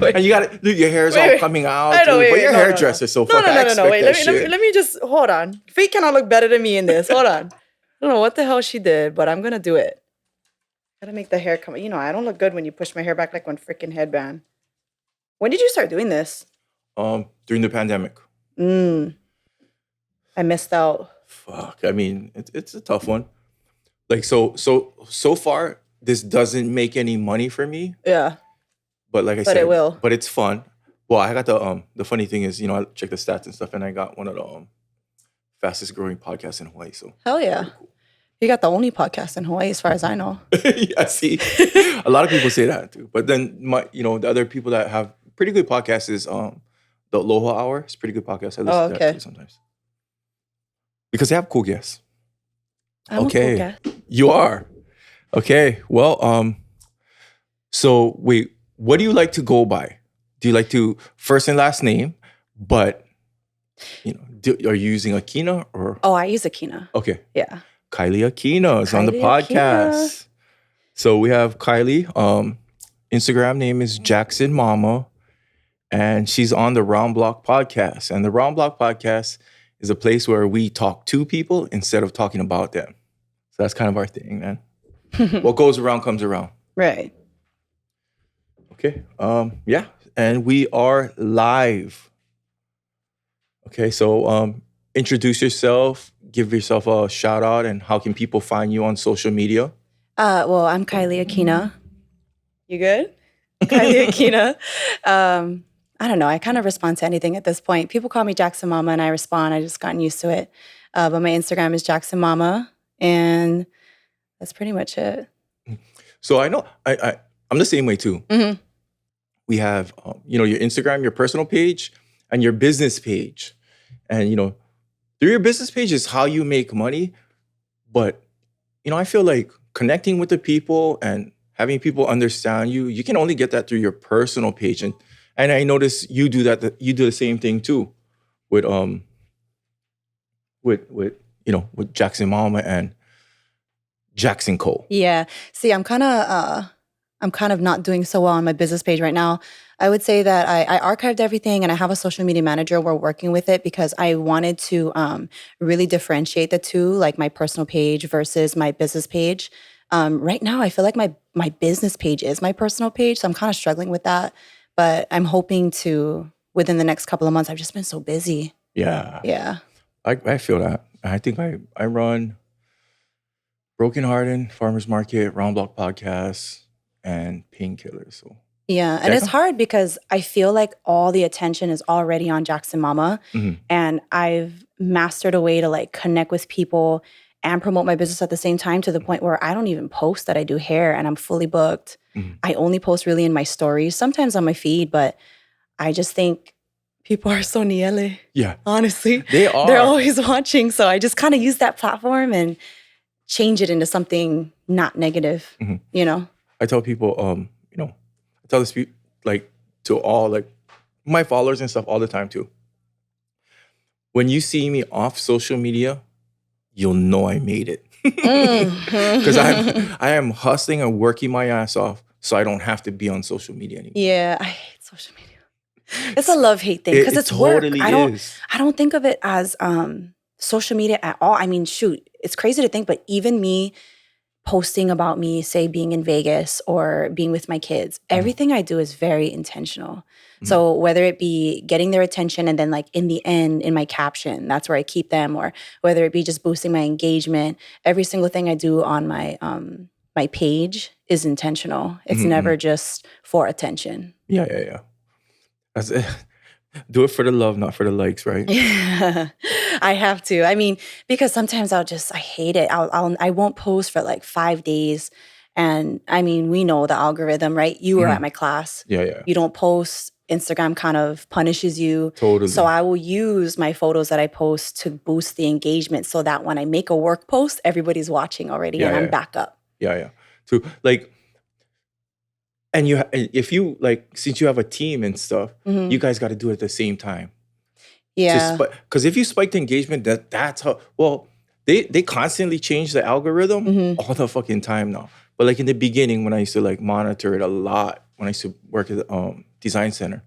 And you got to, your hair's all coming out. I know, but wait, your no, hairdresser's so fucking no. Wait, let me just, hold on. Faye cannot look better than me in this. Hold on. I don't know what the hell she did, but I'm going to do it. Gotta make the hair come. You know, I don't look good when you push my hair back like one freaking headband. When did you start doing this? During the pandemic. I missed out. Fuck. I mean, it's a tough one. Like, so far, this doesn't make any money for me. Yeah. But like I said, it will. But it's fun. Well, I got the funny thing is, I check the stats and stuff, and I got one of the fastest growing podcasts in Hawaii. So hell yeah. Cool. You got the only podcast in Hawaii, as far as I know. Yeah, see, a lot of people say that too. But then the other people that have pretty good podcasts is the Aloha Hour. It's a pretty good podcast. I listen to that too sometimes because they have cool guests. I'm a cool guest. You are. Okay. Well, so wait, what do you like to go by? Do you like to first and last name? But are you using Akina or? Oh, I use Akina. Okay. Yeah. Kylee Aquino is on the podcast. Aquina. So we have Kylee. Instagram name is Jackson Mama. And she's on the Round Block podcast. And the Round Block podcast is a place where we talk to people instead of talking about them. So that's kind of our thing, man. What goes around comes around. Right. Okay. Yeah. And we are live. Okay. So introduce yourself. Give yourself a shout out, and how can people find you on social media? Well, I'm Kylee Aquino. You good? Kylee Aquino. I don't know. I kind of respond to anything at this point. People call me Jackson Mama, and I respond. I just gotten used to it. But my Instagram is Jackson Mama, and that's pretty much it. So I know I'm the same way too. Mm-hmm. We have your Instagram, your personal page, and your business page, and through your business page is how you make money. But, I feel like connecting with the people and having people understand you can only get that through your personal page. And I notice you do that. You do the same thing too with Jackson Mama and Jackson Cole. Yeah. See, I'm kind of not doing so well on my business page right now. I would say that I archived everything, and I have a social media manager. We're working with it because I wanted to really differentiate the two, like my personal page versus my business page. Right now, I feel like my business page is my personal page, so I'm kind of struggling with that. But I'm hoping to, within the next couple of months, I've just been so busy. Yeah. Yeah. I feel that. I think I run Broken Hearted, Farmers Market, Round Block Podcast, and Painkillers. So. Yeah, and it's hard because I feel like all the attention is already on Jackson Mama, and I've mastered a way to like connect with people and promote my business at the same time, to the point where I don't even post that I do hair, and I'm fully booked. I only post really in my stories, sometimes on my feed, but I just think people are so niele. Yeah. Honestly. They are. They're always watching, so I just kind of use that platform and change it into something not negative, I tell people, I tell this like to all like my followers and stuff all the time too. When you see me off social media, you'll know I made it. Because I am hustling and working my ass off so I don't have to be on social media anymore. Yeah, I hate social media. It's a love-hate thing because it's totally work. Is. I don't think of it as social media at all. I mean, shoot, it's crazy to think, but even me posting about me, say, being in Vegas or being with my kids, everything I do is very intentional. So whether it be getting their attention and then like in the end, in my caption, that's where I keep them, or whether it be just boosting my engagement, every single thing I do on my my page is intentional. It's never just for attention. Yeah. That's it. Do it for the love, not for the likes, right? Yeah, I have to. I mean, because sometimes I hate it. I won't post for like 5 days. And I mean, we know the algorithm, right? You were at my class. Yeah. You don't post. Instagram kind of punishes you. Totally. So I will use my photos that I post to boost the engagement so that when I make a work post, everybody's watching already and I'm back up. Yeah. So like, and if you like, since you have a team and stuff, you guys got to do it at the same time. Yeah. Because if you spike the engagement, that's how, well, they constantly change the algorithm all the fucking time now. But like in the beginning when I used to like monitor it a lot, when I used to work at the design center.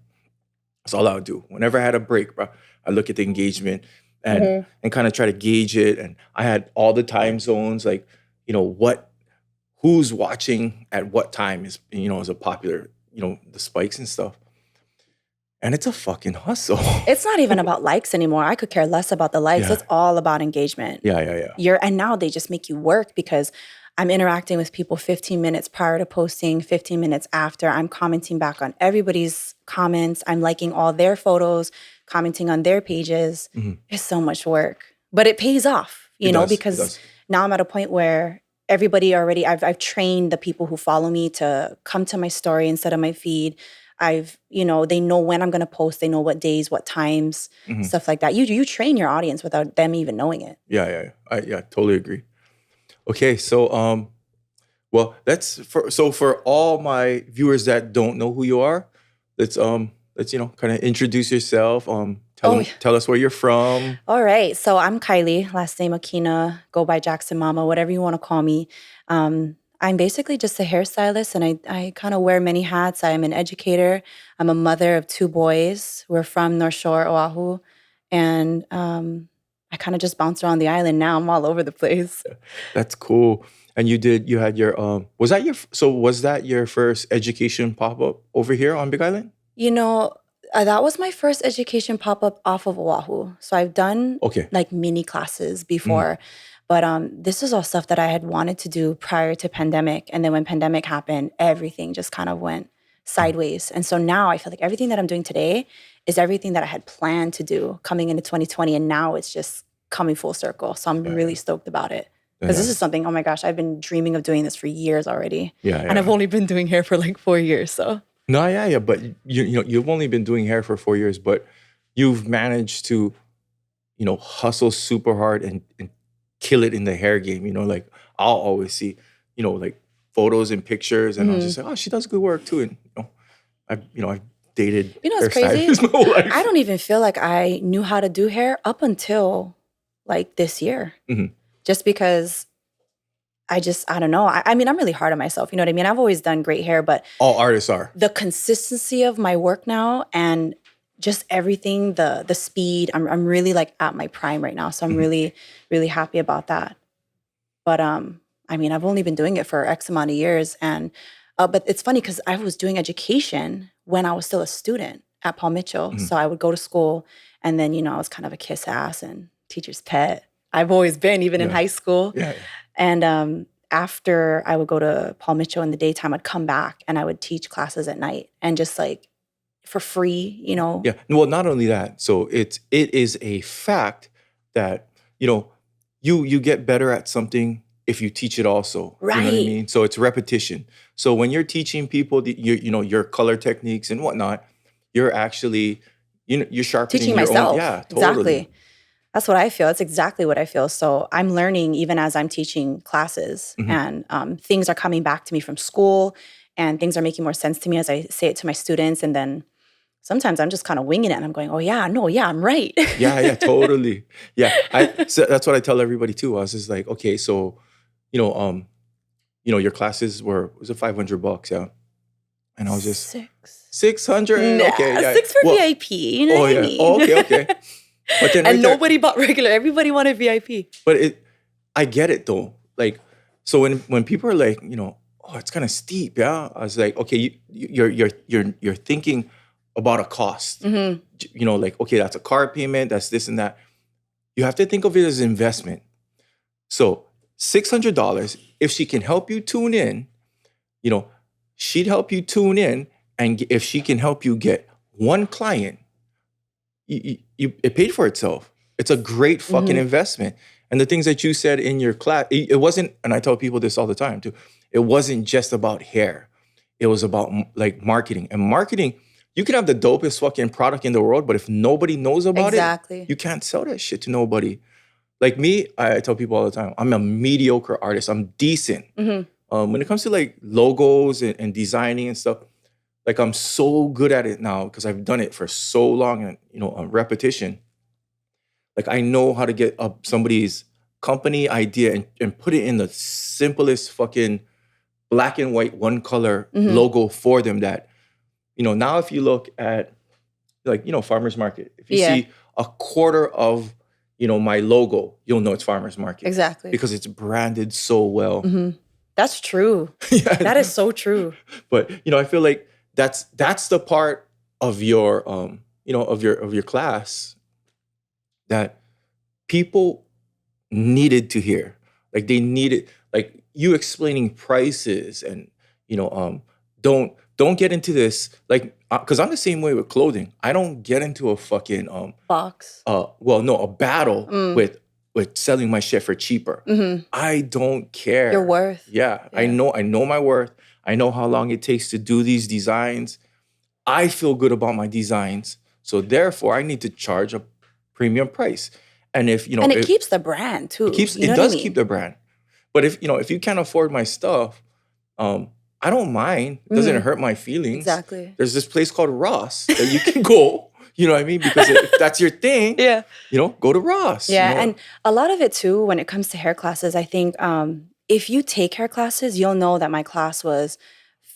That's all I would do. Whenever I had a break, bro, I look at the engagement and kind of try to gauge it. And I had all the time zones, like, who's watching at what time is a popular, the spikes and stuff. And it's a fucking hustle. It's not even about likes anymore. I could care less about the likes. Yeah. It's all about engagement. Yeah. And now they just make you work because I'm interacting with people 15 minutes prior to posting, 15 minutes after. I'm commenting back on everybody's comments. I'm liking all their photos, commenting on their pages. It's so much work, but it pays off, because now I'm at a point where everybody already, I've trained the people who follow me to come to my story instead of my feed. They know when I'm going to post. They know what days, what times, stuff like that. You train your audience without them even knowing it. Yeah. I totally agree. Okay, so well, for all my viewers that don't know who you are, let's kind of introduce yourself. Tell us where you're from. All right, so I'm Kylee, last name Akina, go by Jackson Mama, whatever you want to call me. I'm basically just a hairstylist, and I kind of wear many hats. I'm an educator. I'm a mother of 2 boys. We're from North Shore, Oahu, and I kind of just bounce around the island now. I'm all over the place. That's cool. And you had your was that your first education pop-up over here on Big Island? That was my first education pop-up off of Oahu. So I've done like mini classes before. But this is all stuff that I had wanted to do prior to pandemic. And then when pandemic happened, everything just kind of went sideways. And so now I feel like everything that I'm doing today is everything that I had planned to do coming into 2020. And now it's just coming full circle. So I'm really stoked about it. Because this is something, oh my gosh, I've been dreaming of doing this for years already. And I've only been doing hair for like 4 years, so. No, yeah. But you've only been doing hair for 4 years, but you've managed to, hustle super hard and kill it in the hair game. Like I'll always see, like photos and pictures, and I'll just say, oh, she does good work too. And I've dated. It's crazy. My whole life. I don't even feel like I knew how to do hair up until like this year, just because I don't know. I mean, I'm really hard on myself. You know what I mean? I've always done great hair, but all artists are. The consistency of my work now and just everything, the speed, I'm really like at my prime right now. So I'm really, really happy about that. But I mean, I've only been doing it for X amount of years. And but it's funny because I was doing education when I was still a student at Paul Mitchell. So I would go to school, and then, I was kind of a kiss ass and teacher's pet. I've always been, even in high school. Yeah. And after I would go to Paul Mitchell in the daytime, I'd come back and I would teach classes at night, and just like for free, Yeah. Well, not only that. So it is a fact that, you get better at something if you teach it also. Right. You know what I mean? So it's repetition. So when you're teaching people your color techniques and whatnot, you're actually, you're sharpening teaching your myself. own. Yeah, totally. Exactly. That's what I feel. That's exactly what I feel. So I'm learning even as I'm teaching classes, and things are coming back to me from school, and things are making more sense to me as I say it to my students. And then sometimes I'm just kind of winging it, and I'm going, oh yeah, no, yeah, I'm right. Yeah, totally. Yeah, so that's what I tell everybody too. I was just like, okay, so, your classes was it $500? Yeah, and I was just 600. Nah, okay, yeah, 6 for VIP. You know what I mean? Oh, okay. But then and nobody bought regular. Everybody wanted VIP. But I get it though. Like, so when people are like, oh, it's kind of steep, yeah. I was like, okay, you're thinking about a cost. Like, okay, that's a car payment, that's this and that. You have to think of it as investment. So $600, if she can help you tune in, she'd help you tune in, and if she can help you get one client, it paid for itself. It's a great fucking investment. And the things that you said in your class, it wasn't, and I tell people this all the time too, it wasn't just about hair. It was about like marketing. And marketing, you can have the dopest fucking product in the world, but if nobody knows about it, you can't sell that shit to nobody. Like me, I tell people all the time, I'm a mediocre artist. I'm decent. When it comes to like logos and designing and stuff, like I'm so good at it now because I've done it for so long, and repetition. Like I know how to get up somebody's company idea and put it in the simplest fucking black and white, one color logo for them that, now if you look at like, farmer's market, if you Yeah. see a quarter of, my logo, you'll know it's farmer's market. Exactly. Because it's branded so well. That's true. Yeah. That is so true. But, I feel like that's the part of your, of your class that people needed to hear. Like they needed, like you explaining prices and, don't get into this, like, because I'm the same way with clothing. I don't get into a fucking box. A battle with selling my shit for cheaper. I don't care. Your worth. Yeah. I know my worth. I know how long it takes to do these designs. I feel good about my designs. So therefore I need to charge a premium price. And if, and it keeps the brand too. It does keep the brand. But if you can't afford my stuff, I don't mind. It doesn't hurt my feelings. Exactly. There's this place called Ross that you can go, you know what I mean? Because if that's your thing, go to Ross. Yeah, and a lot of it too, when it comes to hair classes, I think if you take hair classes, you'll know that my class was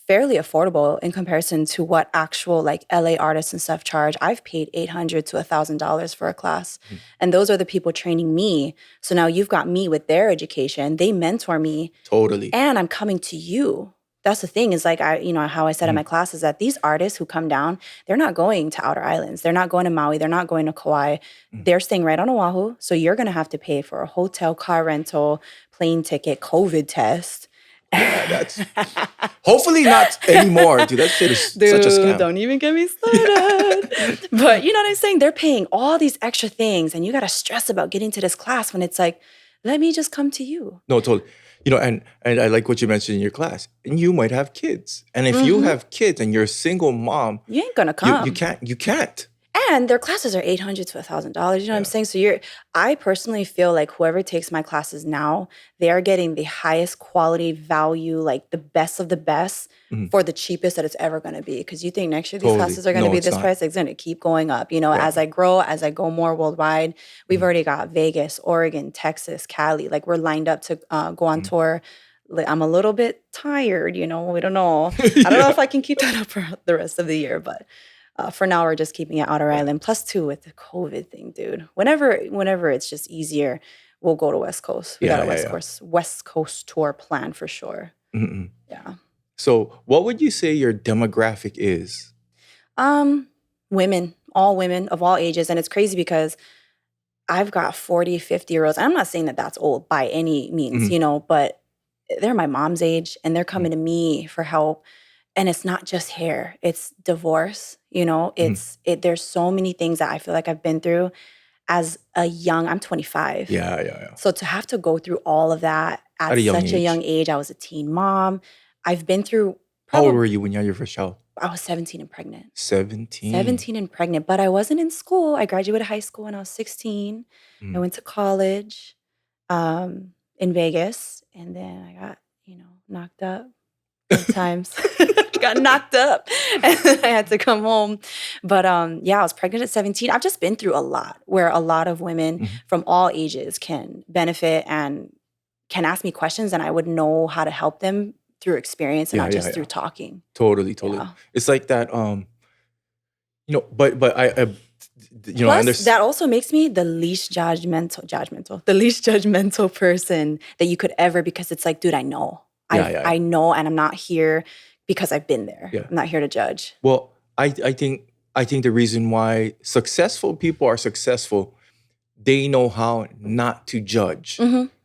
fairly affordable in comparison to what actual like LA artists and stuff charge. I've paid $800 to $1,000 for a class. And those are the people training me. So now you've got me with their education. They mentor me. Totally. And I'm coming to you. That's the thing is like, how I said in my class is that these artists who come down, they're not going to outer islands. They're not going to Maui. They're not going to Kauai. They're staying right on Oahu. So you're going to have to pay for a hotel, car rental, plane ticket, COVID test. Yeah, that's hopefully not anymore, dude. That shit is such a scam. Don't even get me started. But you know what I'm saying? They're paying all these extra things, and you got to stress about getting to this class when it's like, let me just come to you. No, totally. And I like what you mentioned in your class. And you might have kids, and if you have kids and you're a single mom, you ain't gonna come. You can't. And their classes are $800 to $1,000. You know what I'm saying? So I personally feel like whoever takes my classes now, they are getting the highest quality value, like the best of the best for the cheapest that it's ever going to be. Because you think next year these classes are going to be this price, it's going to keep going up. As I grow, as I go more worldwide, we've already got Vegas, Oregon, Texas, Cali. Like we're lined up to go on tour. I'm a little bit tired, we don't know. I don't know if I can keep that up for the rest of the year, but for now, we're just keeping it outer island. Plus, too, with the COVID thing, dude. Whenever it's just easier, we'll go to West Coast. We got a West Coast tour plan for sure. Yeah. So, what would you say your demographic is? Women, all women of all ages, and it's crazy because I've got 40, 50-year-olds. I'm not saying that that's old by any means, but they're my mom's age, and they're coming to me for help. And it's not just hair, it's divorce, there's so many things that I feel like I've been through as I'm 25. Yeah. So to have to go through all of that at such a young age, I was a teen mom. I've been through. How old were you when you had your first child? I was 17 and pregnant. 17? 17 and pregnant, but I wasn't in school. I graduated high school when I was 16. I went to college in Vegas, and then I got, knocked up. Times got knocked up and I had to come home. But I was pregnant at 17. I've just been through a lot where a lot of women from all ages can benefit and can ask me questions, and I would know how to help them through experience and not just through talking. Totally. Yeah. It's like that, but I Plus, that also makes me the least the least judgmental person that you could ever, because it's like, dude, I know. I know, and I'm not here because I've been there. Yeah. I'm not here to judge. Well, I think the reason why successful people are successful, they know how not to judge.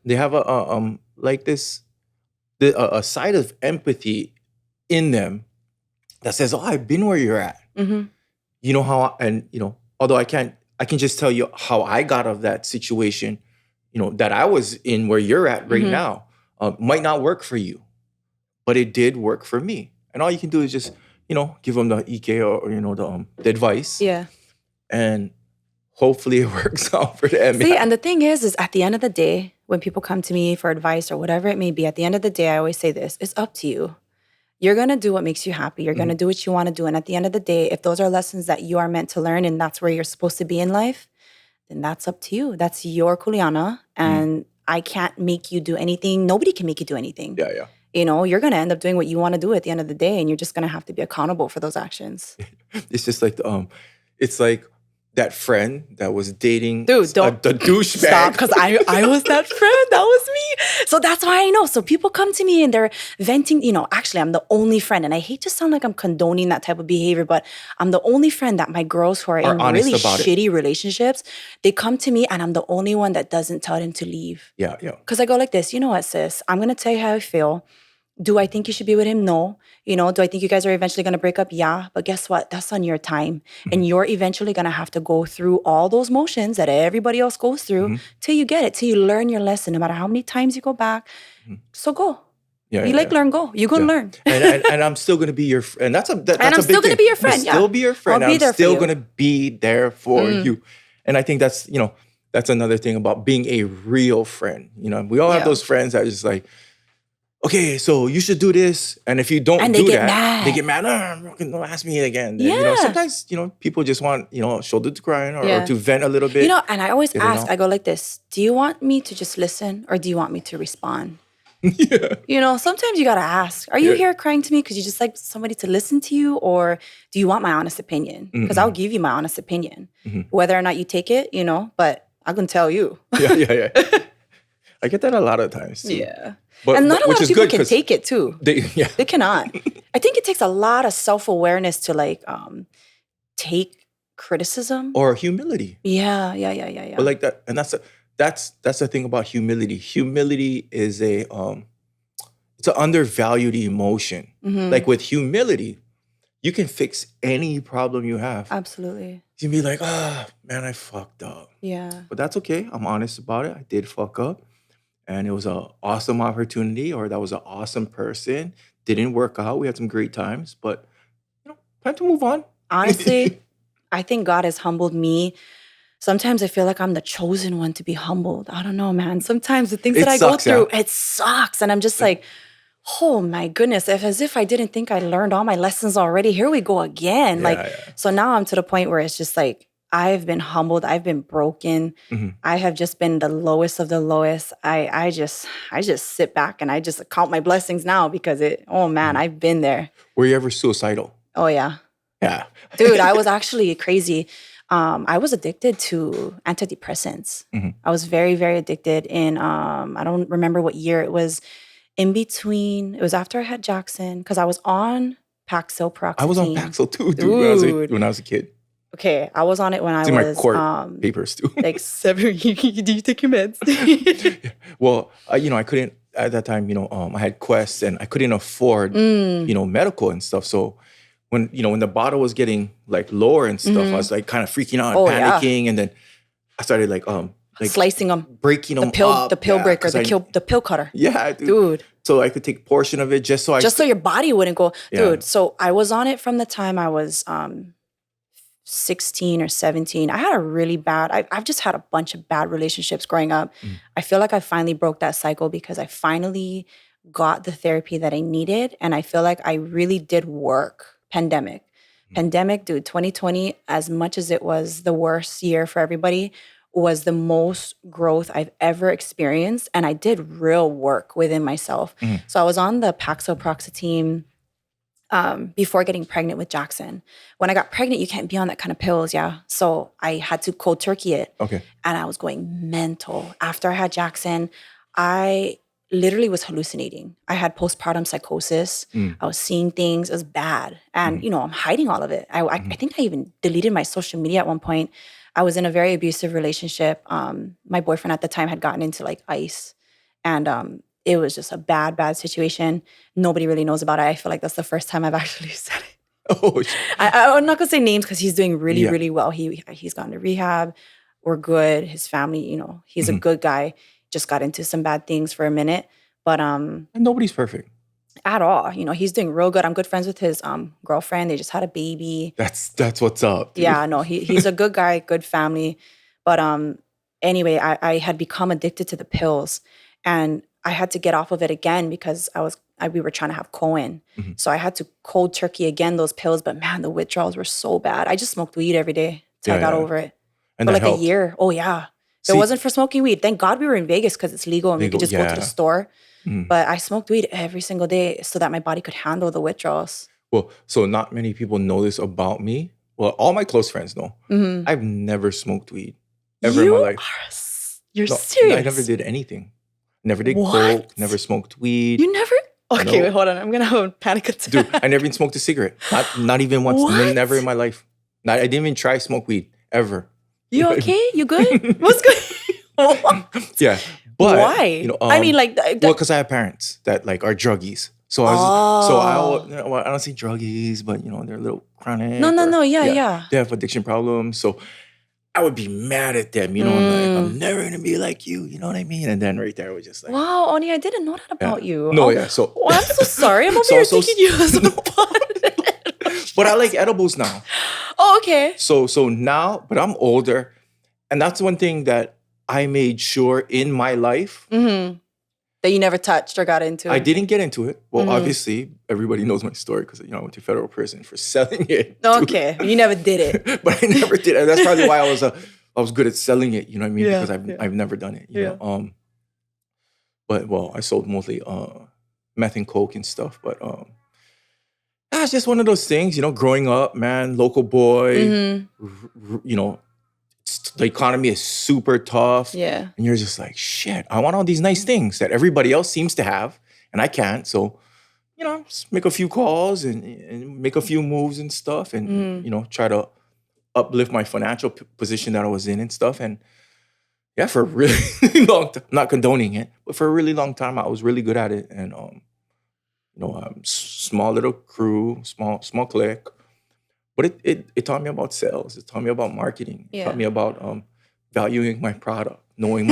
They have a side of empathy in them that says, "Oh, I've been where you're at." You know how, although I can just tell you how I got out of that situation, that I was in where you're at right now. Might not work for you, but it did work for me. And all you can do is just, give them the EK or the advice. Yeah. And hopefully it works out for them. See, and the thing is at the end of the day, when people come to me for advice or whatever it may be, at the end of the day, I always say this: it's up to you. You're going to do what makes you happy. You're going to do what you want to do. And at the end of the day, if those are lessons that you are meant to learn and that's where you're supposed to be in life, then that's up to you. That's your kuleana. And I can't make you do anything. Nobody can make you do anything. Yeah. you're going to end up doing what you want to do at the end of the day, and you're just going to have to be accountable for those actions. It's just like it's like that friend that was dating Dude, don't the douchebag. stop, because I was that friend. That was me. So that's why I know. So people come to me and they're venting. Actually, I'm the only friend, and I hate to sound like I'm condoning that type of behavior, but I'm the only friend that my girls who are in honest really about it. shitty relationships, they come to me, and I'm the only one that doesn't tell them to leave. Yeah. Because I go like this, you know what, sis? I'm going to tell you how I feel. Do I think you should be with him? No. Do I think you guys are eventually going to break up? Yeah. But guess what? That's on your time. And you're eventually going to have to go through all those motions that everybody else goes through till you get it, till you learn your lesson, no matter how many times you go back. So go. Yeah, learn, go. You're going to learn. and I'm still going to be your friend. That's a big thing. I'm still going to be your friend. Still be your friend. I'll be there I'm still for you. going to be there for you. And I think that's another thing about being a real friend. We all have those friends that just like, okay, so you should do this. And if you don't do that, they get mad. Don't ask me again. And, sometimes, people just want, a shoulder to cry on or to vent a little bit. And I always ask, I go like this, do you want me to just listen or do you want me to respond? Sometimes you got to ask, are you here crying to me because you just like somebody to listen to you, or do you want my honest opinion? Because I'll give you my honest opinion. Whether or not you take it, but I can tell you. Yeah. I get that a lot of times too. Yeah. And not a lot of people can take it too. They cannot. I think it takes a lot of self-awareness to like take criticism. Or humility. Yeah. But like that, and that's the thing about humility. Humility is it's an undervalued emotion. Like with humility, you can fix any problem you have. Absolutely. You can be like, man, I fucked up. Yeah. But that's okay. I'm honest about it. I did fuck up. And it was an awesome opportunity, or that was an awesome person. Didn't work out. We had some great times, but time to move on. Honestly, I think God has humbled me. Sometimes I feel like I'm the chosen one to be humbled. I don't know, man. Sometimes the things that I go through, it sucks. And I'm just like, oh my goodness, as if I didn't think I learned all my lessons already. Here we go again. So now I'm to the point where it's just like, I've been humbled. I've been broken. I have just been the lowest of the lowest. I just sit back and I just count my blessings now because I've been there. Were you ever suicidal? Oh yeah. Yeah. Dude, I was actually crazy. I was addicted to antidepressants. I was very, very addicted in, I don't remember what year it was. It was after I had Jackson, because I was on Paxil, Paroxetine. I was on Paxil too, dude. When I was a kid. Okay, I was on it when I was my court papers too. Like 7. Do you take your meds? Well, I couldn't at that time. I had Quest, and I couldn't afford medical and stuff. So when the bottle was getting like lower and stuff, I was like kind of freaking out and panicking, and then I started like slicing them, breaking them up. The pill breaker, the pill cutter. Yeah, dude. So I could take a portion of it just so your body wouldn't go, dude. So I was on it from the time I was 16 or 17. I had a really bad, I've just had a bunch of bad relationships growing up. I feel like I finally broke that cycle because I finally got the therapy that I needed. And I feel like I really did work. Pandemic, dude, 2020, as much as it was the worst year for everybody, was the most growth I've ever experienced. And I did real work within myself. So I was on the Paxil Paroxetine before getting pregnant with Jackson. When I got pregnant, you can't be on that kind of pills, So I had to cold turkey it. Okay. And I was going mental. After I had Jackson, I literally was hallucinating. I had postpartum psychosis. I was seeing things. It was bad. And, I'm hiding all of it. I think I even deleted my social media at one point. I was in a very abusive relationship. My boyfriend at the time had gotten into like ice. And it was just a bad, bad situation. Nobody really knows about it. I feel like that's the first time I've actually said it. Oh, I'm not going to say names because he's doing really, really well. He's gone to rehab. We're good. His family, he's a good guy. Just got into some bad things for a minute. But and nobody's perfect. At all. He's doing real good. I'm good friends with his girlfriend. They just had a baby. That's what's up. Dude. Yeah, no, he's a good guy, good family. But anyway, I had become addicted to the pills. And I had to get off of it again because we were trying to have Cohen. So I had to cold turkey again those pills. But man, the withdrawals were so bad. I just smoked weed every day till I got over it. And for like helped. a year. Oh yeah. It See, wasn't for smoking weed. Thank God we were in Vegas because it's legal and we legal, could just go to the yeah. store. Mm. But I smoked weed every single day so that my body could handle the withdrawals. Well, so not many people know this about me. Well, all my close friends know. Mhm. I've never smoked weed ever in my life. You're No, I never serious? did anything. Never did What? coke. Never smoked weed. You never? Okay, No. wait, hold on. I'm gonna have a panic attack. Dude, I never even smoked a cigarette. Not even once. What? Never in my life. I didn't even try smoke weed ever. You okay? You good? What's good? What? Yeah, but Why? you know, I mean, like, well, because I have parents that like are druggies. So I don't say druggies, but you know, they're a little chronic. No, yeah. They have addiction problems. So I would be mad at them. You know, I'm like, I'm never gonna be like you. You know what I mean? And then right there, I was just like, Wow, Oni, I didn't know that about you. no, yeah. So Oh, I'm so sorry. I'm over here thinking you as a pot. but I like edibles now. Oh, okay. So now, but I'm older, and that's one thing that I made sure in my life. Mm-hmm. That you never touched or got into. I didn't get into it. Well, obviously, everybody knows my story because I went to federal prison for selling it. Okay, you never did it. But I never did. And that's probably why I was good at selling it. You know what I mean? Yeah, Because I've never done it. You Yeah. know. But I sold mostly meth and coke and stuff. But it's just one of those things. You know, growing up, man, local boy. You know, the economy is super tough. Yeah. And you're just like, shit, I want all these nice things that everybody else seems to have, and I can't. So, you know, just make a few calls and make a few moves and stuff, and you know, try to uplift my financial position that I was in and stuff. And yeah, for a really long time, not condoning it, but for a really long time, I was really good at it. And you know, small little crew, small clique. But it taught me about sales. It taught me about marketing. It taught me about valuing my product, knowing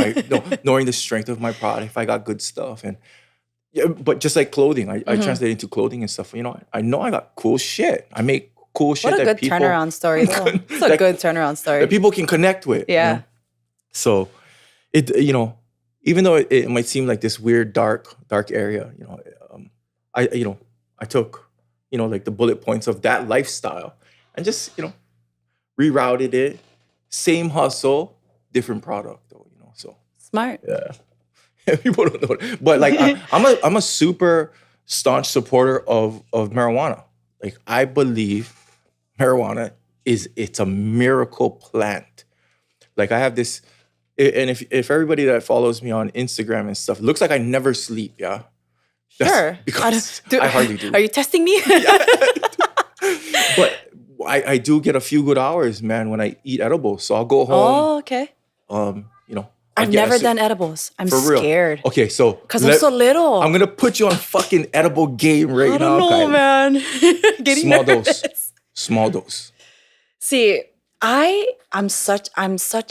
knowing the strength of my product. If I got good stuff, and yeah, but just like clothing, I translate into clothing and stuff. You know I got cool shit. I make cool shit. What a that good people, turnaround story, though. It's a good turnaround story. that people can connect with. Yeah. You know? So you know, even though it might seem like this weird dark area, you know, I took, you know, like the bullet points of that lifestyle and just, you know, rerouted it. Same hustle, different product though, you know. So Smart. yeah. People don't know it. But like I'm a super staunch supporter of marijuana. Like I believe marijuana it's a miracle plant. Like I have this, and if everybody that follows me on Instagram and stuff, it looks like I never sleep, yeah. Sure. Because I hardly do. Are you testing me? But I do get a few good hours, man, when I eat edibles. So I'll go home. Oh, okay. You know. I've never done edibles. I'm For real. scared. Okay, so Because I'm so little. I'm gonna put you on fucking edible game right now. I don't know, Kylee. man. Getting Small nervous. dose. Small dose. See, I'm such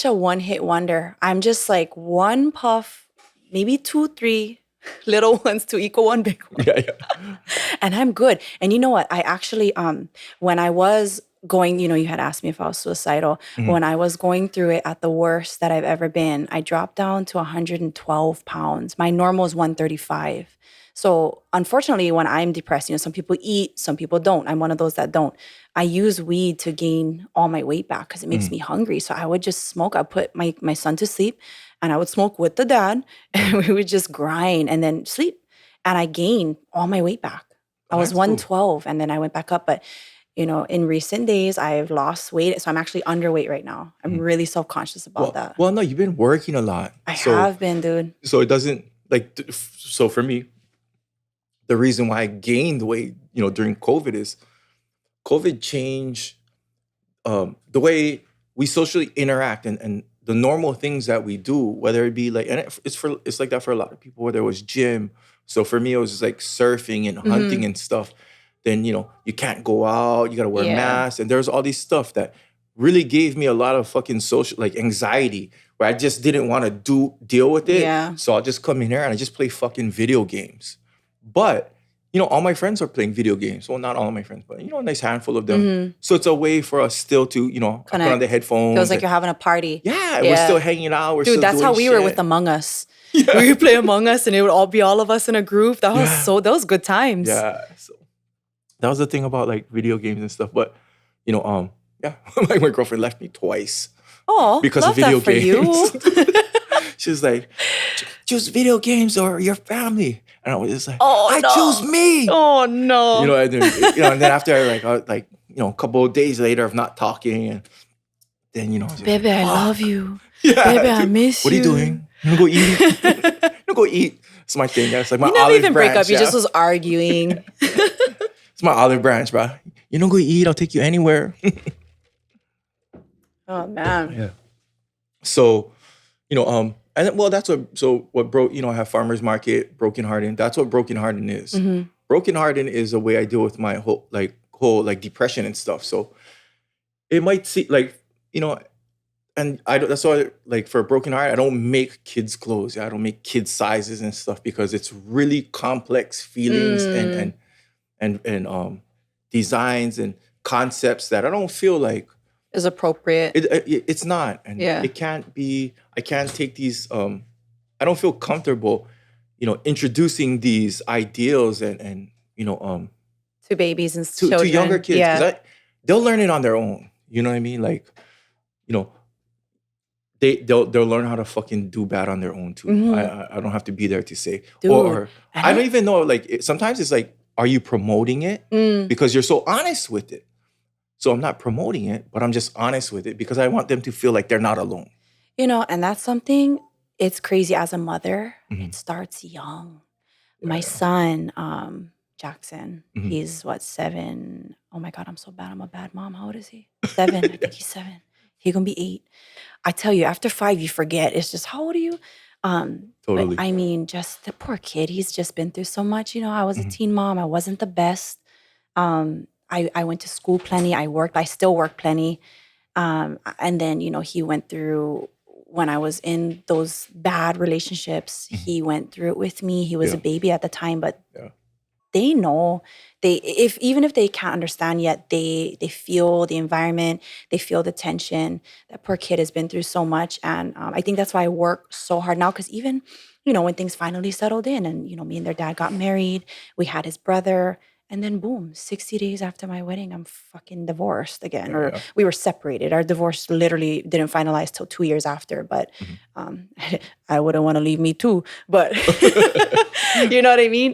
a one-hit wonder. I'm just like one puff, maybe 2, 3 little ones to equal one big one. Yeah. And I'm good. And you know what? I actually, when I was going, you know, you had asked me if I was suicidal. When I was going through it at the worst that I've ever been, I dropped down to 112 pounds. My normal is 135. So unfortunately, when I'm depressed, you know, some people eat, some people don't. I'm one of those that don't. I use weed to gain all my weight back because it makes me hungry. So I would just smoke. I put my son to sleep and I would smoke with the dad and we would just grind and then sleep. And I gained all my weight back. I was That's cool. 112 and then I went back up. But, you know, in recent days, I've lost weight. So I'm actually underweight right now. I'm really self-conscious about that. Well, no, you've been working a lot. I have been, dude. So it doesn't like. So for me, the reason why I gained weight, you know, during COVID is COVID changed the way we socially interact and the normal things that we do, whether it be like, and it's like that for a lot of people, whether it was gym. So for me, it was just like surfing and hunting and stuff. Then, you know, you can't go out, you got to wear masks. And there's all these stuff that really gave me a lot of fucking social, like anxiety, where I just didn't want to deal with it. Yeah. So I'll just come in here and I just play fucking video games. But, you know, all my friends are playing video games. Well, not all of my friends, but, you know, a nice handful of them. So it's a way for us still to, you know, put on the headphones. Feels like you're having a party. Yeah, we're still hanging out. We're Dude, still that's doing how we were shit. with Among Us. Yeah. We would play Among Us and it would all be all of us in a group. That was those good times. Yeah. So that was the thing about like video games and stuff. But, you know, yeah, like my girlfriend left me twice. Oh, because of love that video for you. games. She's like, choose video games or your family. And I was just like, Oh, I no. choose me. Oh no. And then, and then after a couple of days later of not talking, and then just Baby, like, I fuck. love you. Yeah, Baby, I dude, miss what are you you. doing? You wanna go eat? You wanna go eat? It's my thing. It's like my You never olive even branch. break up. You yeah. just was arguing. It's my olive branch, bro. You don't go eat. I'll take you anywhere. Oh man. Yeah. So, and then, well, that's what broke. I have farmers market, brokenhearted. That's what brokenhearted is. Mm-hmm. Brokenhearted is a way I deal with my whole depression and stuff. So it might seem like and I don't. That's why for a broken heart, I don't make kids clothes. I don't make kids sizes and stuff because it's really complex feelings and designs and concepts that I don't feel like Is appropriate. it's not, and Yeah. it can't be. I can't take these. I don't feel comfortable, introducing these ideals and To babies and to children. younger kids Yeah. because they'll learn it on their own. You know what I mean? They'll learn how to fucking do bad on their own too. Mhm. I don't have to be there to say. Dude, Or and I don't even know. Sometimes it's like, are you promoting it Mm. because you're so honest with it? So I'm not promoting it, but I'm just honest with it because I want them to feel like they're not alone. And that's something. It's crazy as a mother. Mhm. It starts young. Yeah, My yeah. son, Jackson, Mhm. he's 7? Oh my God, I'm so bad. I'm a bad mom. How old is he? 7. I think he's 7. He's gonna be 8. I tell you, after 5, you forget. It's just, how old are you? Totally. But I mean, just the poor kid. He's just been through so much. I was a Mhm. teen mom. I wasn't the best. I went to school plenty. I still work plenty. And then, he went through when I was in those bad relationships, Mhm. he went through it with me. He was a Yeah. baby at the time, but Yeah. they know even if they can't understand yet, they feel the environment, they feel the tension. That poor kid has been through so much. And I think that's why I work so hard now. Because even, when things finally settled in and, me and their dad got married, we had his brother. And then boom, 60 days after my wedding, I'm fucking divorced again. Yeah, Or yeah. we were separated. Our divorce literally didn't finalize till 2 years after. But Mhm. I wouldn't want to leave me too. But you know what I mean?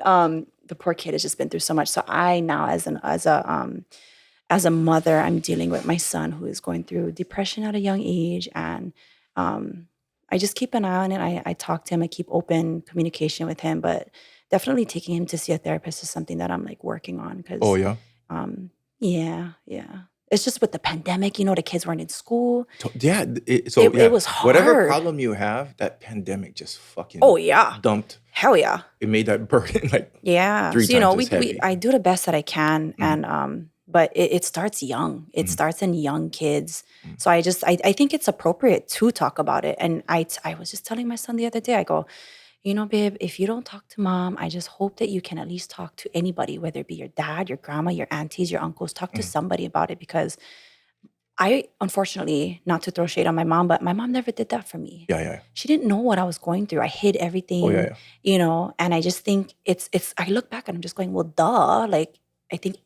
The poor kid has just been through so much. So I now, as a mother, I'm dealing with my son who is going through depression at a young age, and I just keep an eye on it. I talk to him. I keep open communication with him, but definitely taking him to see a therapist is something that I'm working on because, Oh yeah. yeah. It's just with the pandemic, the kids weren't in school. Yeah. It was Whatever hard. problem you have, that pandemic just fucking Oh yeah, dumped. hell yeah. It made that burden Yeah. 3 So, times as heavy. I do the best that I can. Mhm. And, but it starts young. It Mhm. starts in young kids. Mhm. So I think it's appropriate to talk about it. And I was just telling my son the other day, I go, babe, if you don't talk to mom, I just hope that you can at least talk to anybody, whether it be your dad, your grandma, your aunties, your uncles, talk to Mhm. somebody about it because unfortunately, not to throw shade on my mom, but my mom never did that for me. Yeah. She didn't know what I was going through. I hid everything, Oh yeah. and I just think I look back and I'm just going, well, duh. I think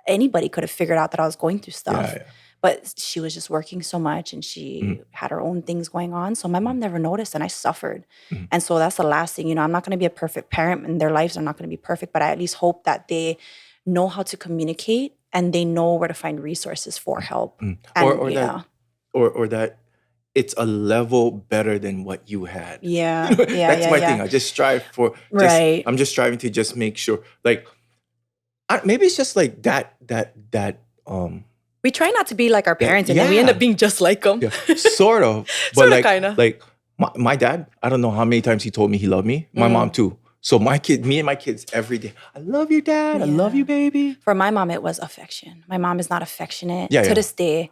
anybody could have figured out that I was going through stuff. Yeah. But she was just working so much and she Mhm. had her own things going on. So my mom never noticed and I suffered. Mhm. And so that's the last thing, I'm not going to be a perfect parent and their lives are not going to be perfect, but I at least hope that they know how to communicate and they know where to find resources for help. Mhm. And Or yeah. that it's a level better than what you had. Yeah. Yeah. That's Yeah. my Yeah. thing. I just strive for Right. I'm just striving to just make sure maybe it's just like that We try not to be like our parents and then we end yeah. up being just like them. Yeah, sort of. But Sorta, kinda. My dad, I don't know how many times he told me he loved me. My mom too. So me and my kids every day. I love you, Dad. I love you, baby. For my mom, it was affection. My mom is not affectionate Yeah, to yeah. this day.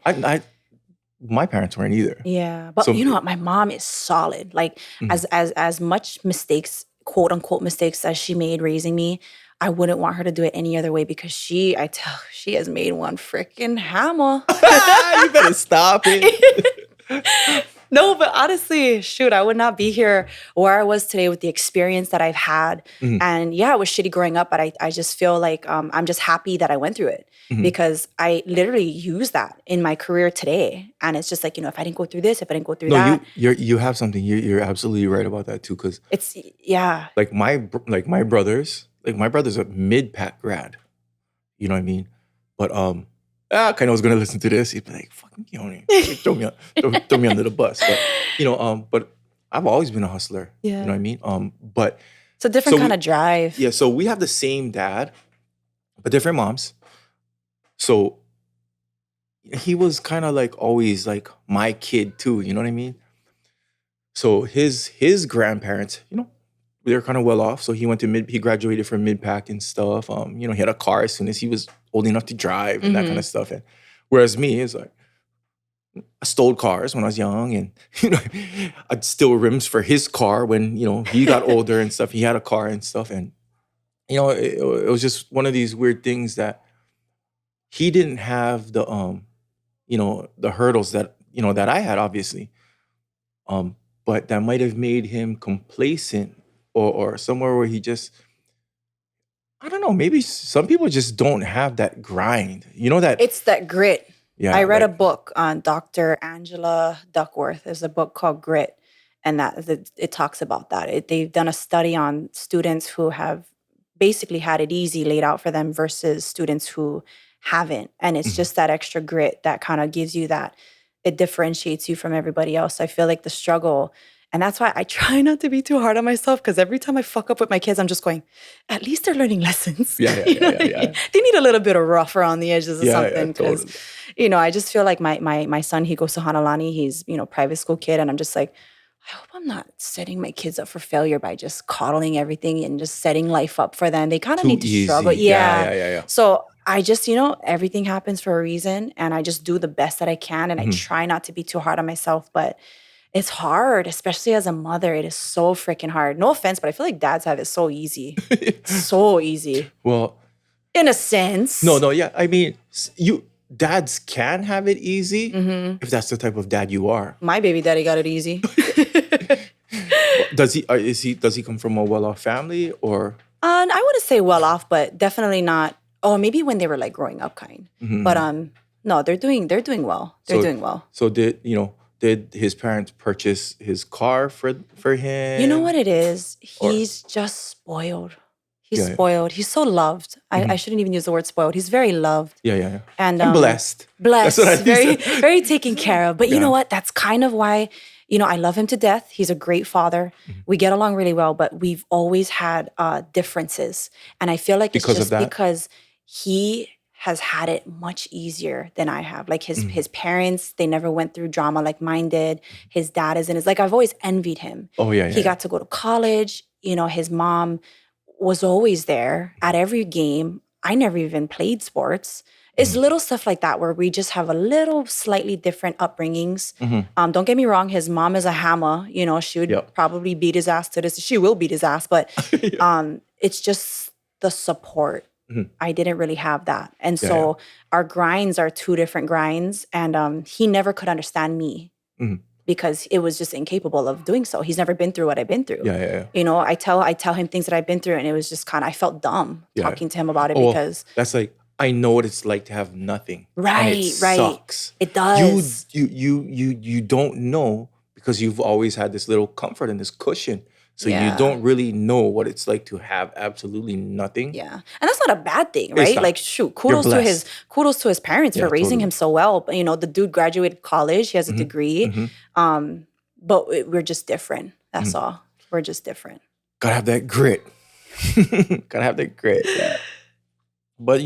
My parents weren't either. Yeah, but So- you know what? My mom is solid. Mhm. As much mistakes, quote unquote mistakes, as she made raising me, I wouldn't want her to do it any other way because she has made one freaking hammer. You better stop it. No, but honestly, shoot, I would not be here where I was today with the experience that I've had. Mhm, And yeah, it was shitty growing up, but I just feel like I'm just happy that I went through it mhm. because I literally use that in my career today. And it's just like, if I didn't go through this, if I didn't go through No, that, you have something. You're absolutely right about that too. Because yeah. like my brother's a mid pack grad. You know what I mean? But kind of was gonna listen to this. He'd be like, "Fucking Keone, throw me under the bus." But but I've always been a hustler. You know Yeah. what I mean? But It's a different so kind of drive. yeah, so we have the same dad, but different moms. So he was kind of like always like my kid too. You know what I mean? So his grandparents, they're kind of well off. So he graduated from mid pack and stuff. He had a car as soon as he was old enough to drive and that kind Hmm. of stuff. And whereas me is like I stole cars when I was young, and I'd steal rims for his car when he got older and stuff. He had a car and stuff, and it was just one of these weird things that he didn't have the hurdles that I had, obviously. Um, but that might have made him complacent, or somewhere where he just, I don't know, maybe some people just don't have that grind. You know that, It's that grit. I yeah, read a like, book on Dr. Angela Duckworth. There's a book called Grit, and it talks about that. They've done a study on students who have basically had it easy laid out for them versus students who haven't. And it's mhm. just that extra grit that kind of gives you that, it differentiates you from everybody else. I feel like the struggle, and that's why I try not to be too hard on myself because every time I fuck up with my kids, I'm just going, at least they're learning lessons. Yeah, yeah, You yeah, know yeah, what I mean? yeah, They need a little bit of rough around the edges or yeah, yeah, something because, totally. I just feel like my son, he goes to Hanalani. He's, private school kid. And I'm just like, I hope I'm not setting my kids up for failure by just coddling everything and just setting life up for them. They kind of Too need to struggle. easy. Yeah, Yeah. yeah, yeah, yeah. So I just, everything happens for a reason. And I just do the best that I can. And I Mhm. try not to be too hard on myself. But it's hard, especially as a mother. It is so freaking hard. No offense, but I feel like dads have it so easy. So easy. Well, In a no, sense. no, yeah. I mean, you dads can have it easy Hmm. if that's the type of dad you are. My baby daddy got it easy. Well, does he come from a well-off family, or? I wouldn't say well off, but definitely not. Oh, maybe when they were like growing up, kind. But Mhm. no, they're doing well. They're So doing well. so did his parents purchase his car for You know what him, it is? or? He's just spoiled. He's Yeah, yeah. spoiled. He's so loved. I Mhm. shouldn't even use the word spoiled. He's very loved Yeah, yeah, yeah. and I'm blessed. That's what I blessed, think. very, very taken care of. But you know Yeah. what? That's kind of why, I love him to death. He's a great father. Mhm. We get along really well, but we've always had differences. And I feel like it's Because of just that? because he has had it much easier than I have. Like Mhm. his parents, they never went through drama like mine did. His dad is in his, like, I've always envied him. Oh, yeah, yeah, He yeah. got to go to college. His mom was always there at every game. I never even played sports. It's Mhm. little stuff like that where we just have a little slightly different upbringings. Mhm. Don't get me wrong, his mom is a hammer. She would Yep. probably beat his ass to this. She will beat his ass, but Yeah. it's just the support. Mhm. I didn't really have that. And Yeah, yeah. so our grinds are two different grinds. And he never could understand me Mhm. because it was just incapable of doing so. He's never been through what I've been through. Yeah, yeah, yeah. I tell him things that I've been through, and it was just kind of, I felt dumb Yeah. talking to him about it Oh, well, because that's like, I know what it's like to have nothing, and it right, right. sucks. It You does. you don't know because you've always had this little comfort and this cushion. So you Yeah. don't really know what it's like to have absolutely nothing. Yeah. And that's not a bad thing, It's right? not. Like shoot, You're kudos blessed. to his parents for Yeah, raising him totally. so well. The dude graduated college, he has a Mhm. degree. Mhm. Um, but we're just different. That's Mhm. all. We're just different. Gotta have that grit. Gotta have that grit. Yeah. But